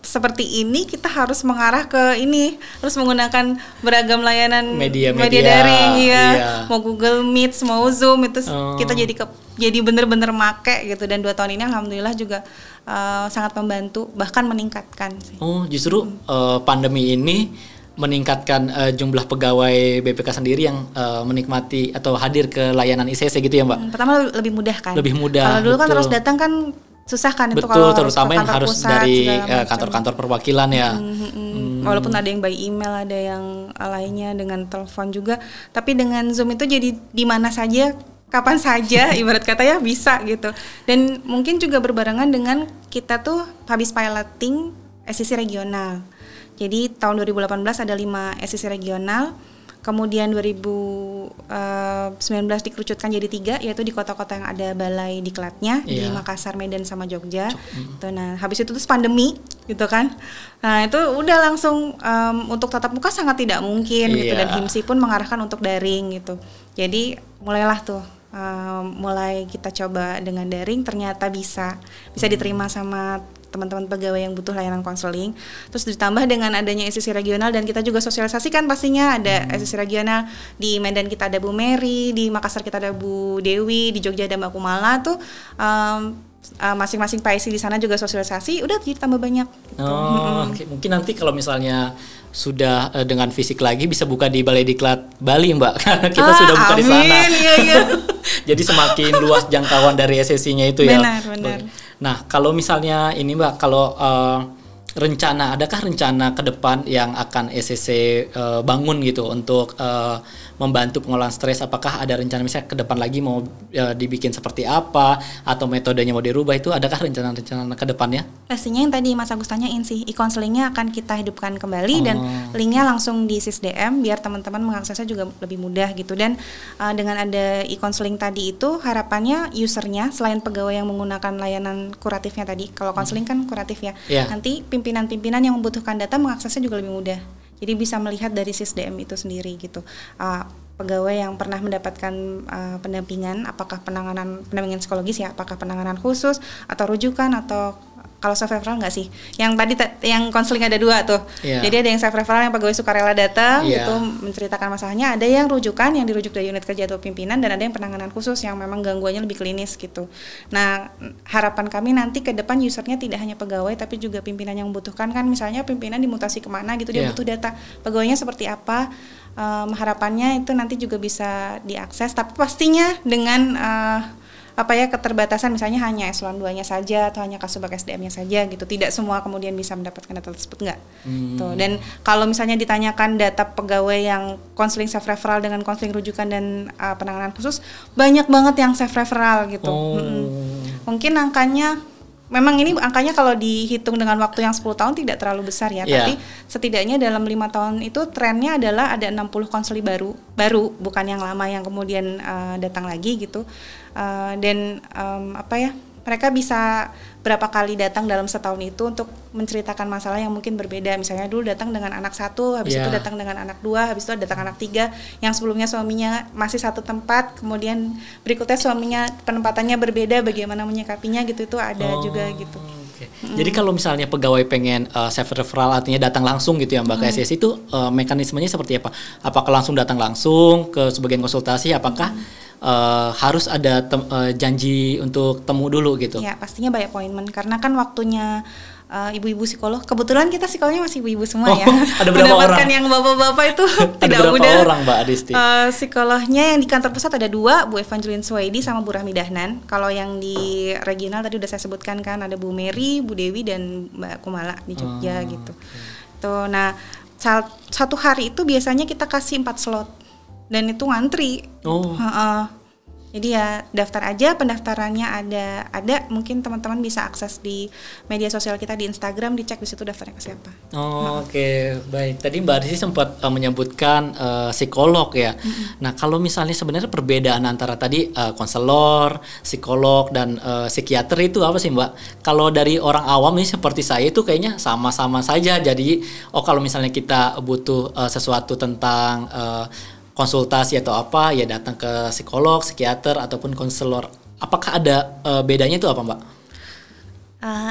seperti ini kita harus mengarah ke ini, harus menggunakan beragam layanan media daring mau Google Meet, mau Zoom itu kita jadi benar-benar make gitu. Dan 2 tahun ini alhamdulillah juga sangat membantu, bahkan meningkatkan sih. Justru pandemi ini meningkatkan jumlah pegawai BPK sendiri yang menikmati atau hadir ke layanan ICC gitu ya Mbak? Pertama lebih mudah kan? Lebih mudah. Kalau dulu kan harus datang kan susah kan, itu kalau terutama yang harus pusat, dari kantor-kantor perwakilan ya. Walaupun ada yang by email, ada yang lainnya dengan telepon juga, tapi dengan Zoom itu jadi di mana saja, kapan saja ibarat kata ya bisa gitu. Dan mungkin juga berbarengan dengan kita tuh habis piloting SCC regional. Jadi tahun 2018 ada 5 SCC regional, kemudian 2019 dikerucutkan jadi 3, yaitu di kota-kota yang ada balai diklatnya, di Makassar, Medan, sama Jogja. Nah, habis itu terus pandemi gitu kan. Nah, itu udah langsung untuk tatap muka sangat tidak mungkin gitu, dan HIMSI pun mengarahkan untuk daring gitu. Jadi mulailah tuh mulai kita coba dengan daring, ternyata bisa diterima sama teman-teman pegawai yang butuh layanan konseling. Terus ditambah dengan adanya SCC regional, dan kita juga sosialisasikan pastinya ada SCC regional. Di Medan kita ada Bu Mary, di Makassar kita ada Bu Dewi, di Jogja ada Mbak Kumala tuh. Masing-masing PIC di sana juga sosialisasi, udah jadi tambah banyak gitu. Okay. Mungkin nanti kalau misalnya sudah dengan fisik lagi bisa buka di Balai Diklat Bali Mbak, karena kita sudah buka di sana. Jadi semakin luas jangkauan dari SCC-nya itu ya. Benar. Nah, kalau misalnya ini Mbak, kalau adakah rencana ke depan yang akan SCC bangun gitu untuk membantu pengolahan stres? Apakah ada rencana misalnya ke depan lagi mau dibikin seperti apa, atau metodenya mau dirubah? Itu adakah rencana-rencana ke depannya? Pastinya yang tadi Mas Agus tanyain sih, e-counselingnya akan kita hidupkan kembali dan linknya langsung di SISDM biar teman-teman mengaksesnya juga lebih mudah gitu. Dan dengan ada e-counseling tadi itu harapannya usernya selain pegawai yang menggunakan layanan kuratifnya tadi, kalau counseling kan kuratif ya, nanti pimpinan-pimpinan yang membutuhkan data mengaksesnya juga lebih mudah. Jadi bisa melihat dari SISDM itu sendiri gitu. Pegawai yang pernah mendapatkan pendampingan, apakah pendampingan psikologis ya, apakah penanganan khusus atau rujukan, atau kalau self referral nggak sih? Yang tadi yang konseling ada 2 tuh. Jadi ada yang self referral yang pegawai sukarela datang gitu menceritakan masalahnya, ada yang rujukan yang dirujuk dari unit kerja atau pimpinan, dan ada yang penanganan khusus yang memang gangguannya lebih klinis gitu. Nah, harapan kami nanti ke depan usernya tidak hanya pegawai tapi juga pimpinan yang membutuhkan, kan misalnya pimpinan dimutasi kemana gitu, dia butuh data pegawainya seperti apa. Harapannya itu nanti juga bisa diakses, tapi pastinya dengan keterbatasan, misalnya hanya eselon 2-nya saja atau hanya Kasubag SDM-nya saja gitu. Tidak semua kemudian bisa mendapatkan data tersebut, enggak. Tuh. Dan kalau misalnya ditanyakan data pegawai yang konseling self referral dengan konseling rujukan dan penanganan khusus, banyak banget yang self referral gitu. Mungkin angkanya kalau dihitung dengan waktu yang 10 tahun tidak terlalu besar ya, tapi setidaknya dalam 5 tahun itu trennya adalah ada 60 konseling baru, bukan yang lama yang kemudian datang lagi gitu. Dan mereka bisa berapa kali datang dalam setahun itu untuk menceritakan masalah yang mungkin berbeda. Misalnya dulu datang dengan anak 1, habis itu datang dengan anak 2, habis itu datang anak 3, yang sebelumnya suaminya masih satu tempat, kemudian berikutnya suaminya penempatannya berbeda, bagaimana menyikapinya gitu, itu ada juga gitu. Jadi kalau misalnya pegawai pengen self referral, artinya datang langsung gitu ya Mbak ke SSI, itu mekanismenya seperti apa? Apakah langsung datang langsung ke sebagian konsultasi? Apakah harus ada janji untuk temu dulu gitu? Ya pastinya by appointment, karena kan waktunya ibu-ibu psikolog, kebetulan kita psikolognya masih ibu-ibu semua ya. Ada berapa mendapatkan orang? yang bapak-bapak itu tidak ada berapa mudah. Orang Mbak Adisti? Psikolognya yang di kantor pusat ada 2, Bu Evangeline Suwaidi sama Bu Rahmi Dahnan. Kalau yang di regional tadi udah saya sebutkan kan, ada Bu Mary, Bu Dewi, dan Mbak Kumala di Jogja gitu. Tuh, nah satu hari itu biasanya kita kasih 4 slot dan itu ngantri. Jadi ya daftar aja, pendaftarannya ada mungkin teman-teman bisa akses di media sosial kita di Instagram, dicek di situ daftarnya ke siapa. Oke, baik. Tadi Mbak Adisti sempat menyebutkan psikolog ya. Nah, kalau misalnya sebenarnya perbedaan antara tadi konselor, psikolog dan psikiater itu apa sih Mbak? Kalau dari orang awam nih seperti saya itu kayaknya sama-sama saja. Jadi kalau misalnya kita butuh sesuatu tentang konsultasi atau apa, ya datang ke psikolog, psikiater ataupun konselor. Apakah ada bedanya itu apa Mbak?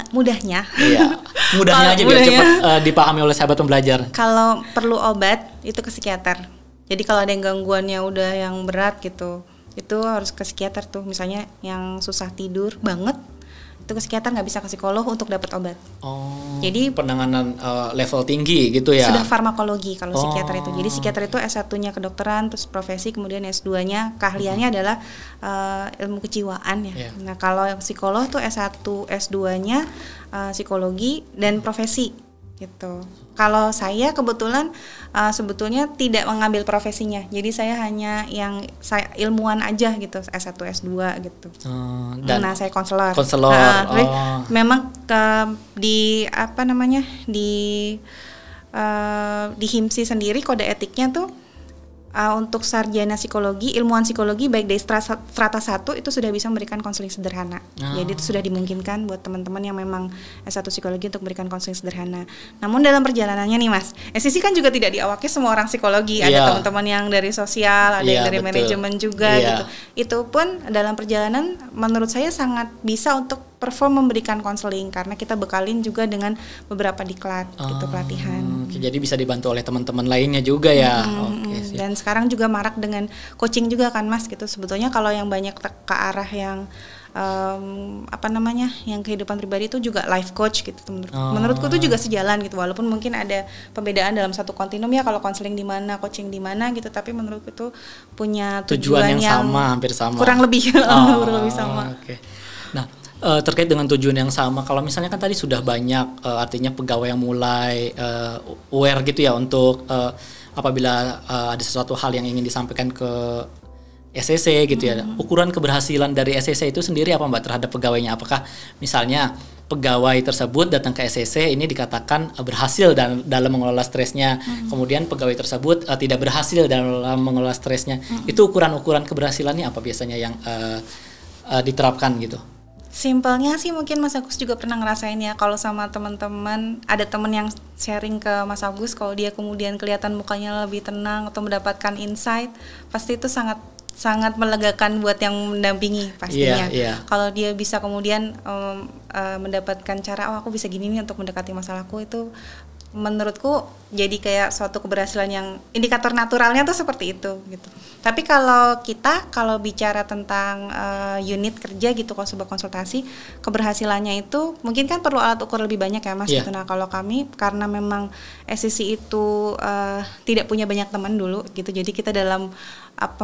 Mudahnya. Iya. Mudahnya aja biar cepat dipahami oleh sahabat pembelajar. Kalau perlu obat itu ke psikiater. Jadi kalau ada yang gangguannya udah yang berat gitu, itu harus ke psikiater tuh. Misalnya yang susah tidur banget, itu ke psikiater, nggak bisa ke psikolog untuk dapat obat. Jadi penanganan level tinggi gitu ya. Sudah farmakologi kalau psikiater itu. Jadi psikiater itu S1-nya kedokteran, terus profesi, kemudian S2-nya keahliannya adalah ilmu kejiwaan ya. Nah, kalau yang psikolog tuh S1, S2-nya psikologi dan profesi gitu. Kalau saya kebetulan sebetulnya tidak mengambil profesinya. Jadi saya hanya yang ilmuwan aja gitu, S1, S2 gitu. Nah, saya konselor. Memang di di HIMSI sendiri kode etiknya tuh untuk sarjana psikologi, ilmuwan psikologi baik dari strata 1 itu sudah bisa memberikan konseling sederhana. Jadi itu sudah dimungkinkan buat teman-teman yang memang S1 psikologi untuk memberikan konseling sederhana. Namun dalam perjalanannya nih Mas, SSI kan juga tidak diawaki semua orang psikologi. Ada teman-teman yang dari sosial, ada yang dari manajemen juga gitu. Itu pun dalam perjalanan menurut saya sangat bisa untuk perform memberikan konseling karena kita bekalin juga dengan beberapa diklat gitu, pelatihan. Jadi bisa dibantu oleh teman-teman lainnya juga ya. Dan sekarang juga marak dengan coaching juga kan Mas gitu. Sebetulnya kalau yang banyak ke arah yang yang kehidupan pribadi itu juga life coach gitu. Menurutku itu juga sejalan gitu, walaupun mungkin ada perbedaan dalam satu kontinum ya, kalau konseling di mana, coaching di mana gitu, tapi menurutku itu punya tujuan yang sama, hampir sama. Kurang lebih kurang lebih sama. Nah, terkait dengan tujuan yang sama, kalau misalnya kan tadi sudah banyak artinya pegawai yang mulai aware gitu ya untuk apabila ada sesuatu hal yang ingin disampaikan ke SSC gitu ya. Ukuran keberhasilan dari SSC itu sendiri apa Mbak terhadap pegawainya? Apakah misalnya pegawai tersebut datang ke SSC ini dikatakan berhasil dalam mengelola stresnya, kemudian pegawai tersebut tidak berhasil dalam mengelola stresnya. Itu ukuran-ukuran keberhasilannya apa biasanya yang diterapkan gitu? Simpelnya sih mungkin Mas Agus juga pernah ngerasain ya, kalau sama teman-teman, ada teman yang sharing ke Mas Agus, kalau dia kemudian kelihatan mukanya lebih tenang atau mendapatkan insight, pasti itu sangat melegakan buat yang mendampingi pastinya. Kalau dia bisa kemudian mendapatkan cara, aku bisa gini nih untuk mendekati masalahku, itu menurutku jadi kayak suatu keberhasilan yang indikator naturalnya tuh seperti itu gitu. Tapi kalau bicara tentang unit kerja gitu, kalau sebuah konsultasi, keberhasilannya itu mungkin kan perlu alat ukur lebih banyak ya Mas gitu. Nah, kalau kami karena memang SSI itu tidak punya banyak teman dulu gitu, jadi kita dalam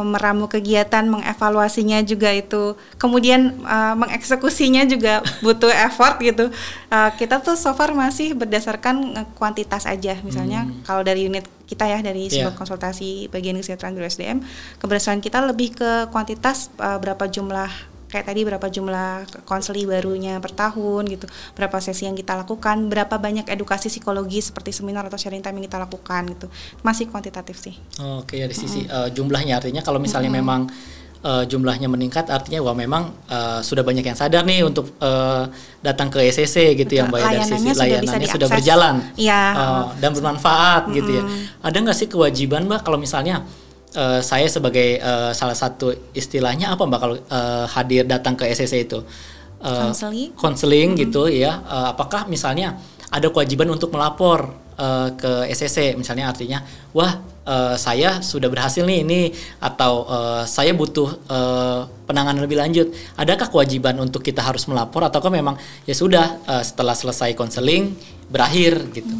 meramu kegiatan, mengevaluasinya juga itu, kemudian mengeksekusinya juga butuh effort gitu. Kita tuh so far masih berdasarkan kuantitas aja. Misalnya kalau dari unit kita ya, dari sebuah konsultasi bagian kesejahteraan guru SDM, keberhasilan kita lebih ke kuantitas, berapa jumlah konseli barunya per tahun gitu, berapa sesi yang kita lakukan, berapa banyak edukasi psikologi seperti seminar atau sharing time yang kita lakukan gitu. Masih kuantitatif sih. Oke, dari sisi jumlahnya, artinya kalau misalnya memang jumlahnya meningkat, artinya wah memang sudah banyak yang sadar nih untuk datang ke ECC gitu. Betul. Ya Mbak ya, dari sisi layanannya sudah berjalan dan bermanfaat gitu ya. Ada nggak sih kewajiban Mbak kalau misalnya saya sebagai salah satu istilahnya apa Mbak kalau hadir datang ke ECC itu konseling gitu ya, apakah misalnya ada kewajiban untuk melapor ke ECC misalnya, artinya wah saya sudah berhasil nih ini, atau saya butuh penanganan lebih lanjut. Adakah kewajiban untuk kita harus melapor, ataukah memang ya sudah setelah selesai konseling berakhir gitu?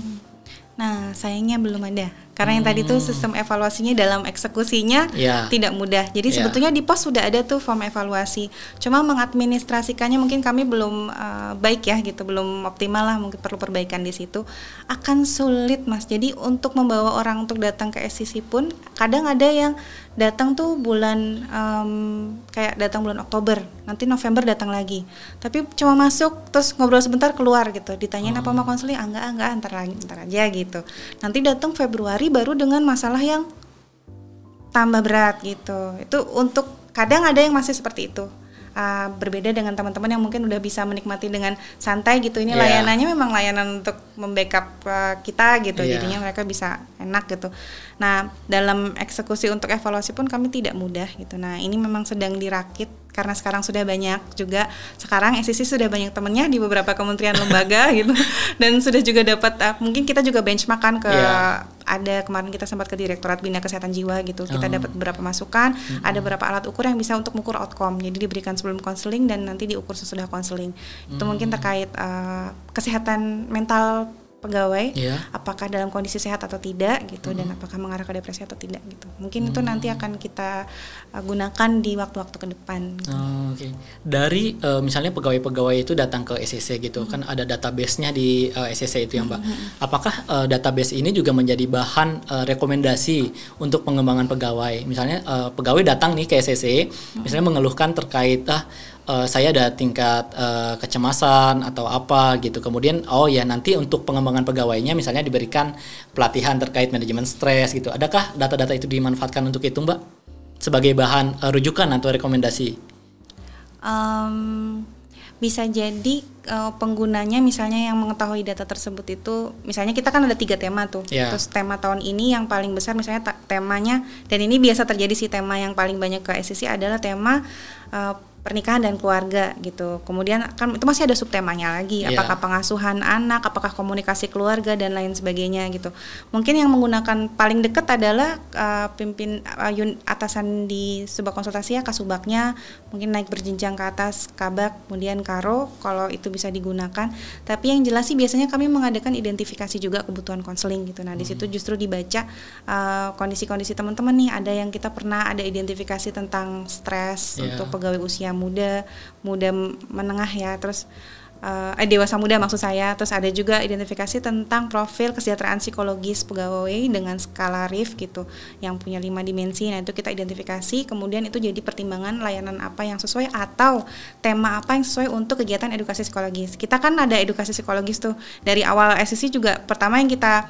Nah, sayangnya belum ada. Karena yang tadi tuh sistem evaluasinya dalam eksekusinya tidak mudah. Jadi sebetulnya di pos sudah ada tuh form evaluasi. Cuma mengadministrasikannya mungkin kami belum baik ya gitu, belum optimal lah, mungkin perlu perbaikan di situ. Akan sulit Mas. Jadi untuk membawa orang untuk datang ke SCC pun kadang ada yang datang tuh bulan kayak datang bulan Oktober, nanti November datang lagi. Tapi cuma masuk terus ngobrol sebentar keluar gitu. Ditanyain apa mau konseling? Enggak, ntar aja gitu. Nanti datang Februari baru dengan masalah yang tambah berat gitu. Itu untuk kadang ada yang masih seperti itu. Berbeda dengan teman-teman yang mungkin udah bisa menikmati dengan santai gitu. Ini layanannya memang layanan untuk membackup kita gitu. Jadinya mereka bisa enak gitu. Nah, dalam eksekusi untuk evaluasi pun kami tidak mudah gitu. Nah, ini memang sedang dirakit karena sekarang sudah banyak juga. Sekarang SCC sudah banyak temennya di beberapa kementerian lembaga gitu. Dan sudah juga dapat mungkin kita juga benchmark kan ke ada kemarin kita sempat ke Direktorat Bina Kesehatan Jiwa gitu. Kita dapat beberapa masukan, ada beberapa alat ukur yang bisa untuk mengukur outcome. Jadi diberikan sebelum konseling dan nanti diukur sesudah konseling. Itu mungkin terkait kesehatan mental pegawai, apakah dalam kondisi sehat atau tidak gitu, dan apakah mengarah ke depresi atau tidak gitu. Mungkin itu nanti akan kita gunakan di waktu-waktu ke depan gitu. Oke. Dari misalnya pegawai-pegawai itu datang ke SCC gitu, kan ada database-nya di SCC itu ya Mbak. Apakah database ini juga menjadi bahan rekomendasi untuk pengembangan pegawai? Misalnya pegawai datang nih ke SCC, misalnya mengeluhkan terkait saya ada tingkat kecemasan atau apa gitu. Kemudian nanti untuk pengembangan pegawainya misalnya diberikan pelatihan terkait manajemen stres gitu. Adakah data-data itu dimanfaatkan untuk itu Mbak? Sebagai bahan rujukan atau rekomendasi? Bisa jadi penggunanya misalnya yang mengetahui data tersebut itu, misalnya kita kan ada 3 tema tuh. Terus tema tahun ini yang paling besar misalnya temanya, dan ini biasa terjadi sih, tema yang paling banyak ke SCC adalah tema pernikahan dan keluarga gitu. Kemudian kan itu masih ada subtemanya lagi, apakah pengasuhan anak, apakah komunikasi keluarga dan lain sebagainya gitu. Mungkin yang menggunakan paling dekat adalah atasan di subak konsultasi ya, kasubaknya, mungkin naik berjenjang ke atas kabak, kemudian karo kalau itu bisa digunakan. Tapi yang jelas sih biasanya kami mengadakan identifikasi juga kebutuhan konseling gitu. Nah, di situ justru dibaca kondisi-kondisi teman-teman nih, ada yang kita pernah ada identifikasi tentang stres untuk pegawai usia muda menengah ya, terus dewasa muda maksud saya. Terus ada juga identifikasi tentang profil kesejahteraan psikologis pegawai dengan skala RIF gitu, yang punya 5 dimensi. Nah, itu kita identifikasi, kemudian itu jadi pertimbangan layanan apa yang sesuai atau tema apa yang sesuai untuk kegiatan edukasi psikologis. Kita kan ada edukasi psikologis tuh dari awal SCC juga. Pertama yang kita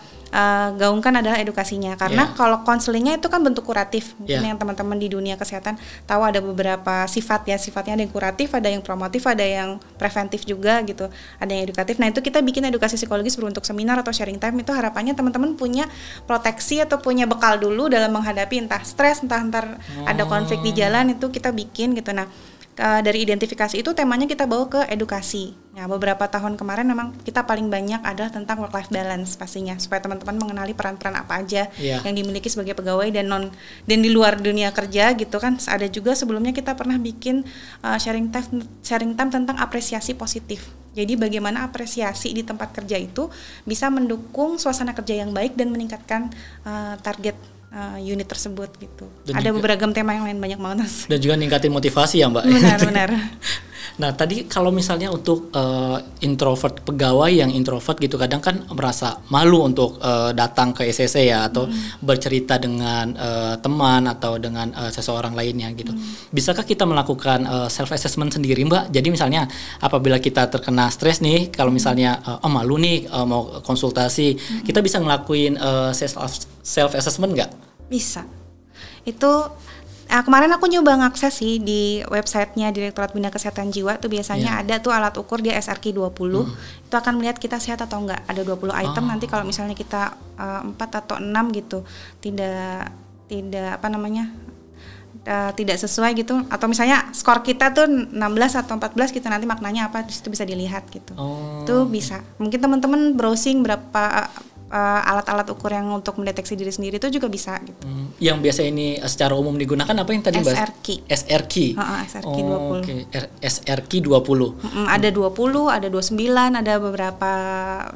gaungkan adalah edukasinya, karena kalau konselingnya itu kan bentuk kuratif. Mungkin yang teman-teman di dunia kesehatan tahu ada beberapa sifat ya, sifatnya ada yang kuratif, ada yang promotif, ada yang preventif juga gitu, ada yang edukatif. Nah, itu kita bikin edukasi psikologis berbentuk seminar atau sharing time. Itu harapannya teman-teman punya proteksi atau punya bekal dulu dalam menghadapi entah stres, entah ada konflik di jalan, itu kita bikin gitu. Nah, dari identifikasi itu temanya kita bawa ke edukasi. Nah, beberapa tahun kemarin memang kita paling banyak adalah tentang work-life balance pastinya, supaya teman-teman mengenali peran-peran apa aja yang dimiliki sebagai pegawai dan di luar dunia kerja gitu kan. Ada juga sebelumnya kita pernah bikin sharing time tentang apresiasi positif. Jadi bagaimana apresiasi di tempat kerja itu bisa mendukung suasana kerja yang baik dan meningkatkan target unit tersebut gitu. Dan ada beragam tema yang lain banyak banget. Dan juga ningkatin motivasi ya Mbak. Benar. Nah, tadi kalau misalnya untuk introvert, pegawai yang introvert gitu, kadang kan merasa malu untuk datang ke SCC ya, atau bercerita dengan teman atau dengan seseorang lainnya gitu. Bisakah kita melakukan self assessment sendiri Mbak? Jadi misalnya apabila kita terkena stres nih, kalau misalnya malu nih mau konsultasi, kita bisa ngelakuin self assessment nggak? Bisa. Itu Kemarin aku nyoba ngakses sih di websitenya Direktorat Bina Kesehatan Jiwa tuh biasanya ada tuh alat ukur dia SRQ 20. Itu akan melihat kita sehat atau enggak. Ada 20 item nanti kalau misalnya kita 4 atau 6 gitu tidak tidak sesuai gitu, atau misalnya skor kita tuh 16 atau 14 gitu, nanti maknanya apa itu bisa dilihat gitu. Itu bisa. Mungkin teman-teman browsing berapa alat-alat ukur yang untuk mendeteksi diri sendiri itu juga bisa gitu. Yang biasa ini secara umum digunakan apa yang tadi Mbak? SRQ. SRQ 20. Okay. SRQ 20. Ada 20, ada 29, ada beberapa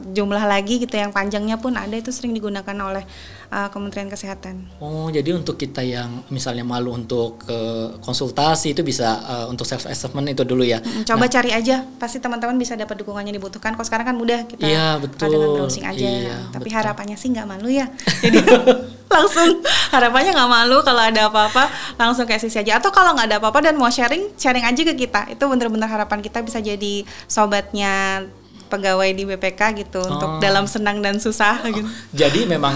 jumlah lagi gitu, yang panjangnya pun ada, itu sering digunakan oleh Kementerian Kesehatan. Jadi untuk kita yang misalnya malu untuk konsultasi itu bisa untuk self assessment itu dulu ya. Coba cari aja, pasti teman-teman bisa dapat dukungannya dibutuhkan. Kok sekarang kan mudah kita dengan browsing aja. Tapi betul. Harapannya sih nggak malu ya. Jadi langsung harapannya nggak malu, kalau ada apa-apa langsung ke SCC aja. Atau kalau nggak ada apa-apa dan mau sharing aja ke kita. Itu benar-benar harapan kita bisa jadi sobatnya pegawai di BPK gitu, untuk dalam senang dan susah gitu. Jadi memang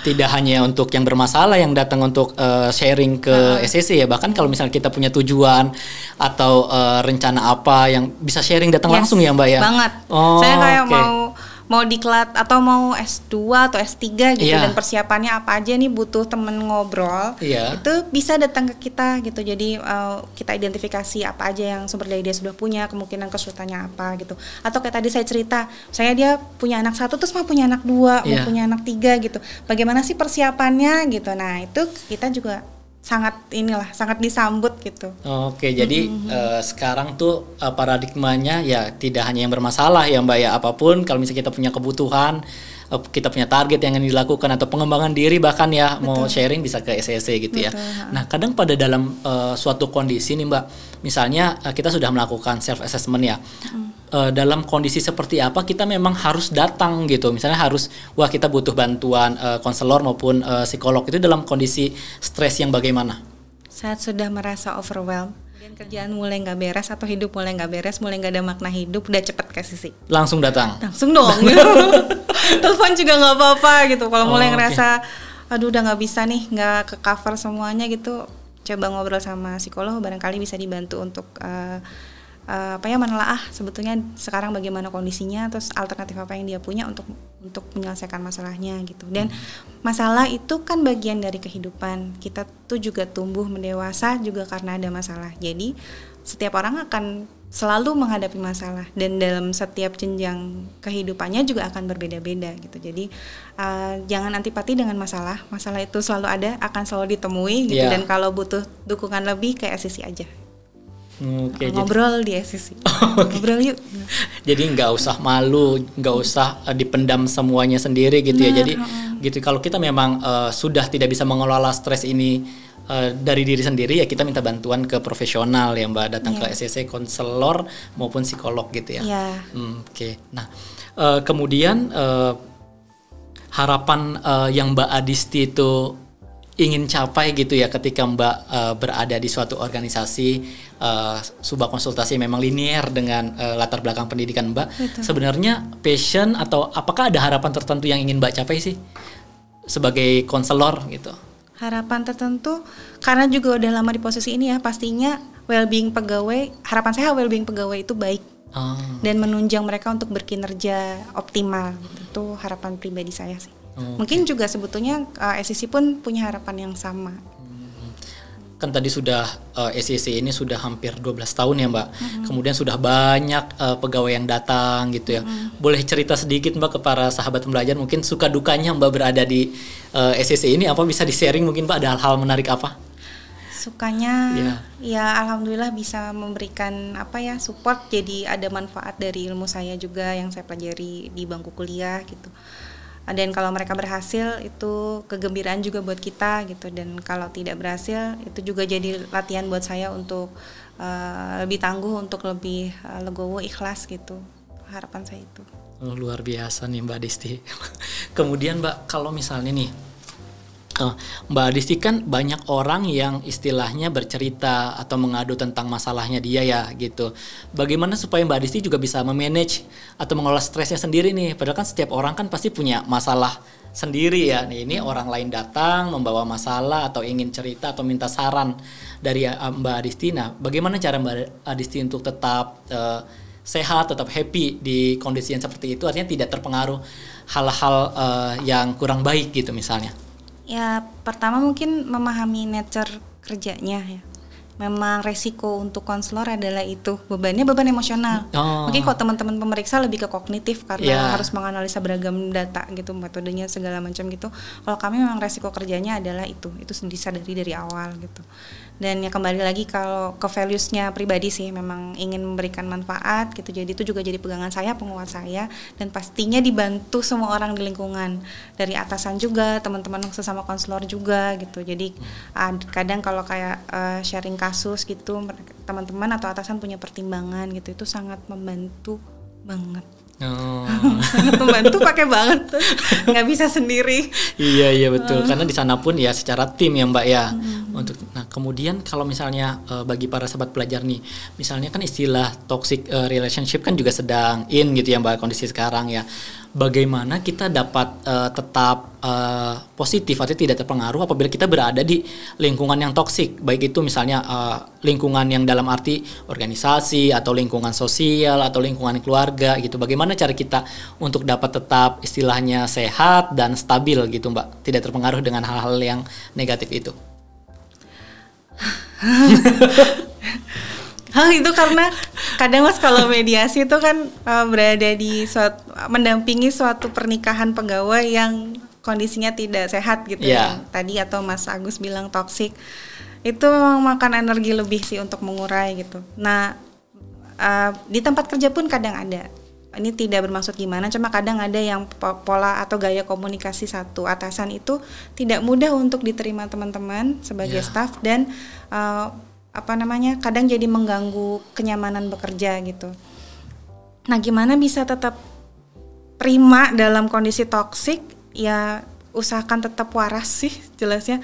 tidak hanya untuk yang bermasalah yang datang untuk sharing ke SCC ya, bahkan kalau misalnya kita punya tujuan atau rencana apa yang bisa sharing datang langsung ya Mbak ya. Banget. Saya kayak mau diklat atau mau S2 atau S3 gitu, dan persiapannya apa aja nih, butuh temen ngobrol, itu bisa datang ke kita gitu. Jadi kita identifikasi apa aja yang sumber daya dia sudah punya, kemungkinan kesulitannya apa gitu. Atau kayak tadi saya cerita, saya dia punya anak 1 terus mau punya anak 2, mau punya anak 3 gitu. Bagaimana sih persiapannya gitu. Nah, itu kita juga sangat disambut gitu. Jadi sekarang tuh paradigmanya ya tidak hanya yang bermasalah ya Mbak ya, apapun kalau misalnya kita punya kebutuhan, kita punya target yang ingin dilakukan atau pengembangan diri bahkan ya, mau sharing bisa ke SCC gitu ya. Nah, kadang pada dalam suatu kondisi nih Mbak, misalnya kita sudah melakukan self assessment ya. Dalam kondisi seperti apa kita memang harus datang gitu, misalnya kita butuh bantuan konselor maupun psikolog, itu dalam kondisi stres yang bagaimana? Saat sudah merasa overwhelmed, kemudian kerjaan mulai nggak beres atau hidup mulai nggak beres, mulai nggak ada makna hidup, udah cepet ke SCC. Langsung datang dong. Telepon juga nggak apa-apa gitu. Kalau mulai ngerasa aduh udah nggak bisa nih, nggak ke cover semuanya gitu, coba ngobrol sama psikolog, barangkali bisa dibantu untuk menelaah sebetulnya sekarang bagaimana kondisinya, terus alternatif apa yang dia punya untuk menyelesaikan masalahnya gitu. Dan masalah itu kan bagian dari kehidupan kita tuh, juga tumbuh mendewasa juga karena ada masalah. Jadi setiap orang akan selalu menghadapi masalah, dan dalam setiap jenjang kehidupannya juga akan berbeda-beda gitu. Jadi jangan antipati dengan masalah itu selalu ada, akan selalu ditemui gitu. Dan kalau butuh dukungan lebih, kayak SCC aja. Ngobrol di SCC. Ngobrol yuk. Jadi nggak usah malu, nggak usah dipendam semuanya sendiri gitu ya. Jadi gitu, kalau kita memang sudah tidak bisa mengelola stres ini dari diri sendiri, ya kita minta bantuan ke profesional ya Mbak, datang ke SCC, konselor maupun psikolog gitu ya. Nah, kemudian harapan yang Mbak Adisti itu ingin capai gitu ya, ketika Mbak berada di suatu organisasi, sebuah konsultasi memang linear dengan latar belakang pendidikan Mbak. Betul. Sebenarnya passion atau apakah ada harapan tertentu yang ingin Mbak capai sih sebagai konselor gitu? Harapan tertentu, karena juga udah lama di posisi ini ya, pastinya well-being pegawai, harapan saya well-being pegawai itu baik dan menunjang mereka untuk berkinerja optimal gitu. Itu harapan pribadi saya sih. Mungkin juga sebetulnya SCC pun punya harapan yang sama. Kan tadi sudah SCC ini sudah hampir 12 tahun ya Mbak. Kemudian sudah banyak pegawai yang datang gitu ya. Boleh cerita sedikit Mbak ke para sahabat pembelajar, mungkin suka dukanya Mbak berada di SCC ini, apa bisa di-sharing mungkin Mbak, ada hal-hal menarik apa? Sukanya ya alhamdulillah bisa memberikan support, jadi ada manfaat dari ilmu saya juga yang saya pelajari di bangku kuliah gitu. Dan kalau mereka berhasil itu kegembiraan juga buat kita gitu, dan kalau tidak berhasil itu juga jadi latihan buat saya untuk lebih tangguh, untuk lebih legowo, ikhlas gitu. Harapan saya itu. Luar biasa nih Mbak Disti. Kemudian Mbak, kalau misalnya nih Mbak Adisti, kan banyak orang yang istilahnya bercerita atau mengadu tentang masalahnya dia ya gitu. Bagaimana supaya Mbak Adisti juga bisa memanage atau mengelola stresnya sendiri nih? Padahal kan setiap orang kan pasti punya masalah sendiri ya. Nih, ini orang lain datang membawa masalah atau ingin cerita atau minta saran dari Mbak Adisti. Nah, bagaimana cara Mbak Adisti untuk tetap sehat, tetap happy di kondisi yang seperti itu? Artinya tidak terpengaruh hal-hal yang kurang baik gitu misalnya. Ya, pertama mungkin memahami nature kerjanya ya. Memang resiko untuk konselor adalah itu, beban emosional. Mungkin kalau teman-teman pemeriksa lebih ke kognitif karena harus menganalisa beragam data gitu, metodenya segala macam gitu. Kalau kami memang resiko kerjanya adalah itu disadari dari awal gitu. Dan ya kembali lagi kalau ke values-nya pribadi sih, memang ingin memberikan manfaat gitu. Jadi itu juga jadi pegangan saya, penguat saya, dan pastinya dibantu semua orang di lingkungan, dari atasan juga, teman-teman sesama konselor juga gitu. Jadi kadang kalau kayak sharing kasus gitu, teman-teman atau atasan punya pertimbangan gitu, itu sangat membantu banget. Sangat membantu, pakai banget tuh, nggak bisa sendiri. Iya betul, karena di sana pun ya secara tim ya Mbak ya. Nah kemudian kalau misalnya bagi para sahabat pelajar nih, misalnya kan istilah toxic relationship kan juga sedang in gitu ya Mbak, kondisi sekarang ya. Bagaimana kita dapat tetap positif atau tidak terpengaruh apabila kita berada di lingkungan yang toksik, baik itu misalnya lingkungan yang dalam arti organisasi atau lingkungan sosial atau lingkungan keluarga gitu. Bagaimana cara kita untuk dapat tetap istilahnya sehat dan stabil gitu Mbak, tidak terpengaruh dengan hal-hal yang negatif itu? Itu karena kadang Mas kalau mediasi itu kan berada di mendampingi suatu pernikahan pegawai yang kondisinya tidak sehat gitu ya. Tadi atau Mas Agus bilang toksik, itu memang makan energi lebih sih untuk mengurai gitu. Nah di tempat kerja pun kadang ada. Ini tidak bermaksud gimana, cuma kadang ada yang pola atau gaya komunikasi satu atasan itu tidak mudah untuk diterima teman-teman sebagai staff, dan kadang jadi mengganggu kenyamanan bekerja gitu. Nah, gimana bisa tetap prima dalam kondisi toksik? Ya usahakan tetap waras sih jelasnya.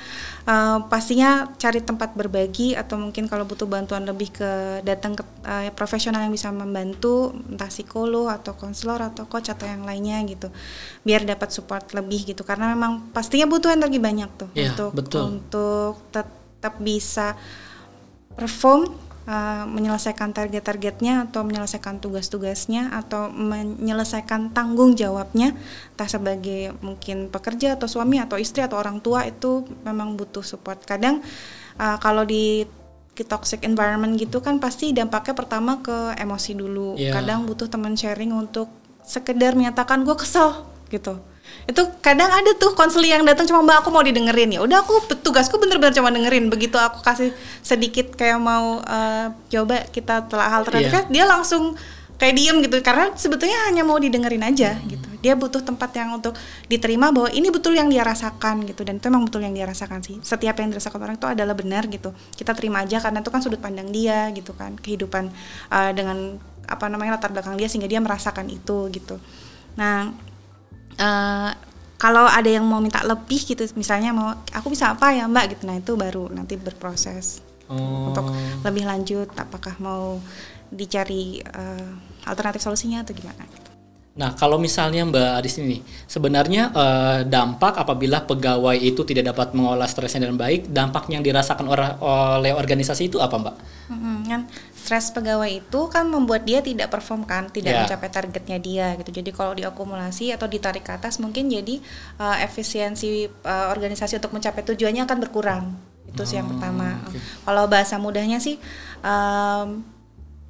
Pastinya cari tempat berbagi, atau mungkin kalau butuh bantuan lebih ke datang ke profesional yang bisa membantu, entah psikolog atau konselor atau coach atau yang lainnya gitu, biar dapat support lebih gitu, karena memang pastinya butuh energi banyak tuh untuk tetap bisa perform, menyelesaikan target-targetnya atau menyelesaikan tugas-tugasnya atau menyelesaikan tanggung jawabnya, entah sebagai mungkin pekerja atau suami atau istri atau orang tua, itu memang butuh support. Kadang kalau di toxic environment gitu kan pasti dampaknya pertama ke emosi dulu. Kadang butuh teman sharing untuk sekedar menyatakan gue kesel gitu. Itu kadang ada tuh konseling yang datang cuma Mbak aku mau didengerin, ya udah aku tugasku bener-bener cuma dengerin. Begitu aku kasih sedikit kayak mau coba kita telah alternatifnya, dia langsung kayak diem gitu, karena sebetulnya hanya mau didengerin aja gitu. Dia butuh tempat yang untuk diterima bahwa ini betul yang dia rasakan gitu, dan itu memang betul yang dia rasakan sih. Setiap yang dirasakan orang itu adalah benar gitu. Kita terima aja karena itu kan sudut pandang dia gitu kan, kehidupan dengan latar belakang dia sehingga dia merasakan itu gitu. Nah, kalau ada yang mau minta lebih gitu, misalnya mau aku bisa apa ya Mbak gitu, nah itu baru nanti berproses untuk lebih lanjut, apakah mau dicari alternatif solusinya atau gimana gitu. Nah kalau misalnya Mbak Adisti nih, sebenarnya dampak apabila pegawai itu tidak dapat mengolah stresnya dengan baik, dampak yang dirasakan oleh organisasi itu apa Mbak? Kan stres pegawai itu kan membuat dia tidak perform kan, tidak mencapai targetnya dia gitu. Jadi kalau diakumulasi atau ditarik ke atas, mungkin jadi efisiensi organisasi untuk mencapai tujuannya akan berkurang. Itu sih yang pertama. Kalau bahasa mudahnya sih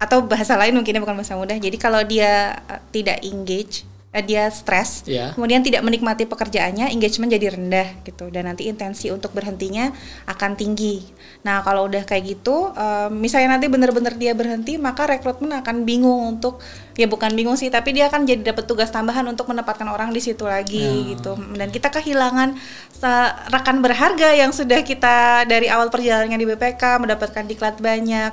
atau bahasa lain mungkinnya bukan bahasa mudah. Jadi kalau dia tidak engage, dia stres, kemudian tidak menikmati pekerjaannya, engagement jadi rendah gitu, dan nanti intensi untuk berhentinya akan tinggi. Nah kalau udah kayak gitu, misalnya nanti benar-benar dia berhenti, maka rekrutmen akan bingung untuk, ya bukan bingung sih, tapi dia akan jadi dapat tugas tambahan untuk menempatkan orang di situ lagi gitu, dan kita kehilangan rekan berharga yang sudah kita dari awal perjalanannya di BPK mendapatkan diklat banyak,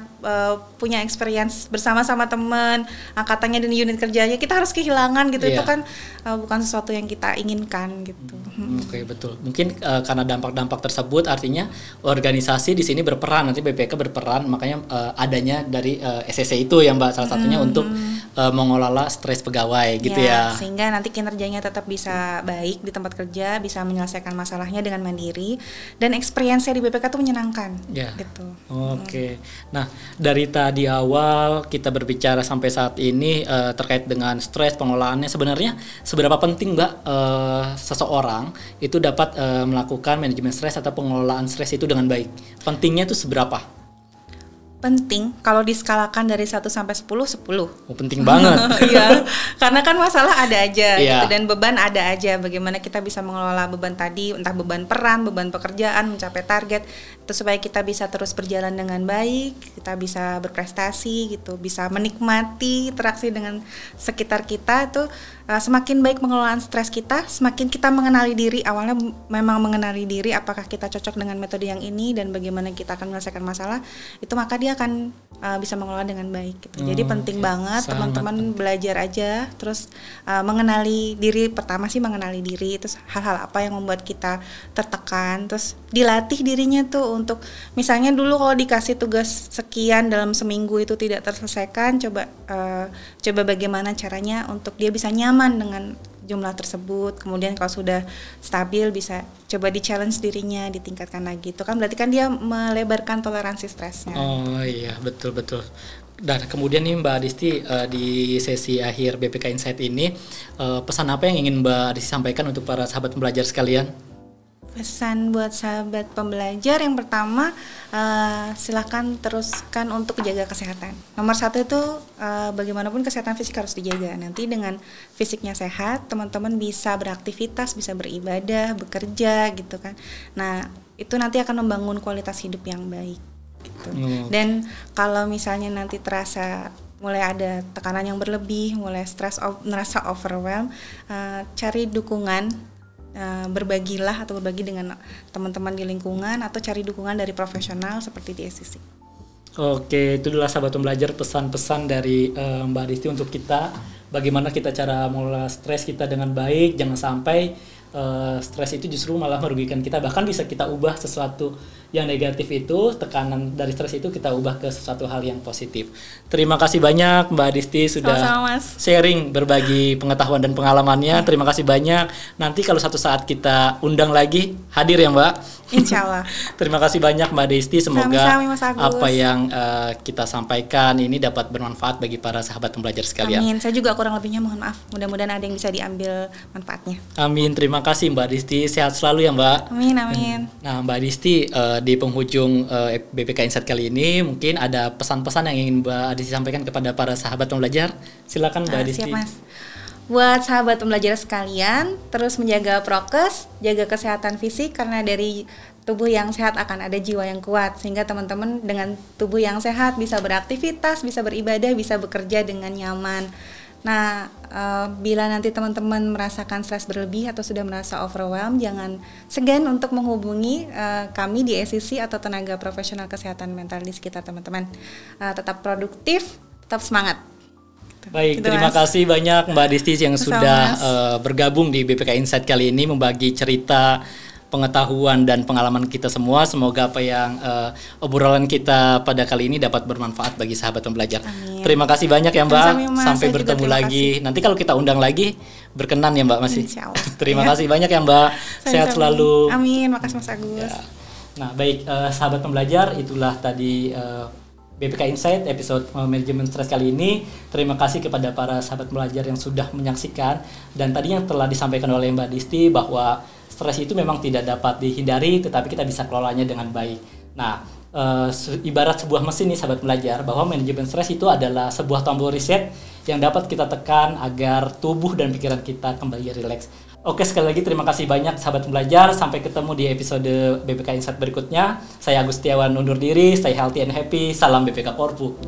punya experience bersama-sama teman, angkatannya dan unit kerjanya, kita harus kehilangan gitu. Itu kan bukan sesuatu yang kita inginkan gitu. Oke, betul. Mungkin karena dampak-dampak tersebut artinya organisasi di sini berperan, nanti BPK berperan, makanya adanya dari SSC itu ya Mbak, salah satunya untuk mengelola stres pegawai gitu ya. Sehingga nanti kinerjanya tetap bisa baik di tempat kerja, bisa menyelesaikan masalahnya dengan mandiri, dan experience-nya di BPK tuh menyenangkan gitu. Oke. Nah, dari tadi awal kita berbicara sampai saat ini terkait dengan stres, pengelolaannya, sebenarnya seberapa penting Mbak seseorang itu dapat melakukan manajemen stres atau pengelolaan stres itu dengan baik? Pentingnya itu seberapa? Penting, kalau diskalakan dari 1 sampai 10, 10. Oh, penting banget. Iya, karena kan masalah ada aja gitu, dan beban ada aja. Bagaimana kita bisa mengelola beban tadi, entah beban peran, beban pekerjaan, mencapai target, itu supaya kita bisa terus berjalan dengan baik, kita bisa berprestasi gitu, bisa menikmati interaksi dengan sekitar kita. Itu semakin baik pengelolaan stres kita, semakin kita mengenali diri. Awalnya memang mengenali diri, apakah kita cocok dengan metode yang ini dan bagaimana kita akan menyelesaikan masalah, itu maka dia akan bisa mengelola dengan baik gitu. Jadi penting banget teman-teman belajar aja, terus mengenali diri. Pertama sih mengenali diri, terus hal-hal apa yang membuat kita tertekan, terus dilatih dirinya tuh untuk, misalnya dulu kalau dikasih tugas sekian dalam seminggu itu tidak terselesaikan, coba bagaimana caranya untuk dia bisa nyaman dengan jumlah tersebut. Kemudian kalau sudah stabil bisa coba di-challenge dirinya, ditingkatkan lagi. Itu kan berarti kan dia melebarkan toleransi stresnya. Oh iya, betul. Dan kemudian nih Mbak Adisti, di sesi akhir BPK Insight ini, pesan apa yang ingin Mbak Adisti sampaikan untuk para sahabat pembelajar sekalian? Pesan buat sahabat pembelajar yang pertama, silakan teruskan untuk jaga kesehatan. Nomor 1 itu bagaimanapun kesehatan fisik harus dijaga. Nanti dengan fisiknya sehat, teman-teman bisa beraktivitas, bisa beribadah, bekerja gitu kan. Nah, itu nanti akan membangun kualitas hidup yang baik gitu. Dan kalau misalnya nanti terasa mulai ada tekanan yang berlebih, mulai stres, merasa overwhelmed, cari dukungan. Berbagilah atau berbagi dengan teman-teman di lingkungan, atau cari dukungan dari profesional seperti di SCC. Oke, itu adalah sahabat pembelajar pesan-pesan dari Mbak Adisti untuk kita, bagaimana kita cara mengelola stres kita dengan baik. Jangan sampai stres itu justru malah merugikan kita, bahkan bisa kita ubah sesuatu yang negatif itu, tekanan dari stres itu kita ubah ke sesuatu hal yang positif. Terima kasih banyak Mbak Adisti sudah sharing, berbagi pengetahuan dan pengalamannya. Terima kasih banyak. Nanti kalau suatu saat kita undang lagi, hadir ya Mbak? Insya Allah. Terima kasih banyak Mbak Adisti. Semoga Mas Agus, apa yang kita sampaikan ini dapat bermanfaat bagi para sahabat pembelajar sekalian. Amin. Saya juga kurang lebihnya mohon maaf. Mudah-mudahan ada yang bisa diambil manfaatnya. Amin. Terima kasih Mbak Adisti. Sehat selalu ya Mbak. Amin. Nah Mbak Adisti, di penghujung BPK Insight kali ini mungkin ada pesan-pesan yang ingin Mbak Adisti sampaikan kepada para sahabat pembelajar. Silakan Mbak Adisti. Siap Mas. Buat sahabat pembelajar sekalian, terus menjaga prokes, jaga kesehatan fisik, karena dari tubuh yang sehat akan ada jiwa yang kuat, sehingga teman-teman dengan tubuh yang sehat bisa beraktivitas, bisa beribadah, bisa bekerja dengan nyaman. Nah, bila nanti teman-teman merasakan stres berlebih atau sudah merasa overwhelmed, jangan segan untuk menghubungi kami di SCC atau tenaga profesional kesehatan mental di sekitar teman-teman. Tetap produktif, tetap semangat. Baik, terima kasih banyak Mbak Adisti yang sudah bergabung di BPK Insight kali ini, membagi cerita, pengetahuan dan pengalaman kita semua. Semoga apa yang obrolan kita pada kali ini dapat bermanfaat bagi sahabat pembelajar. Amin. Terima kasih banyak ya Mbak. Sampai bertemu lagi. Nanti kalau kita undang lagi, berkenan ya Mbak masih. Terima kasih banyak ya Mbak. Sehat selalu. Amin. Makasih Mas Agus. Ya. Nah baik, sahabat pembelajar, itulah tadi BPK Insight episode manajemen stres kali ini. Terima kasih kepada para sahabat pembelajar yang sudah menyaksikan. Dan tadi yang telah disampaikan oleh Mbak Adisti bahwa stres itu memang tidak dapat dihindari, tetapi kita bisa kelolanya dengan baik. Nah, ibarat sebuah mesin nih sahabat pembelajar, bahwa manajemen stres itu adalah sebuah tombol reset yang dapat kita tekan agar tubuh dan pikiran kita kembali rileks. Oke, sekali lagi terima kasih banyak sahabat pembelajar. Sampai ketemu di episode BPK Insight berikutnya. Saya Agus Setiawan undur diri. Stay healthy and happy. Salam BPK Korpu.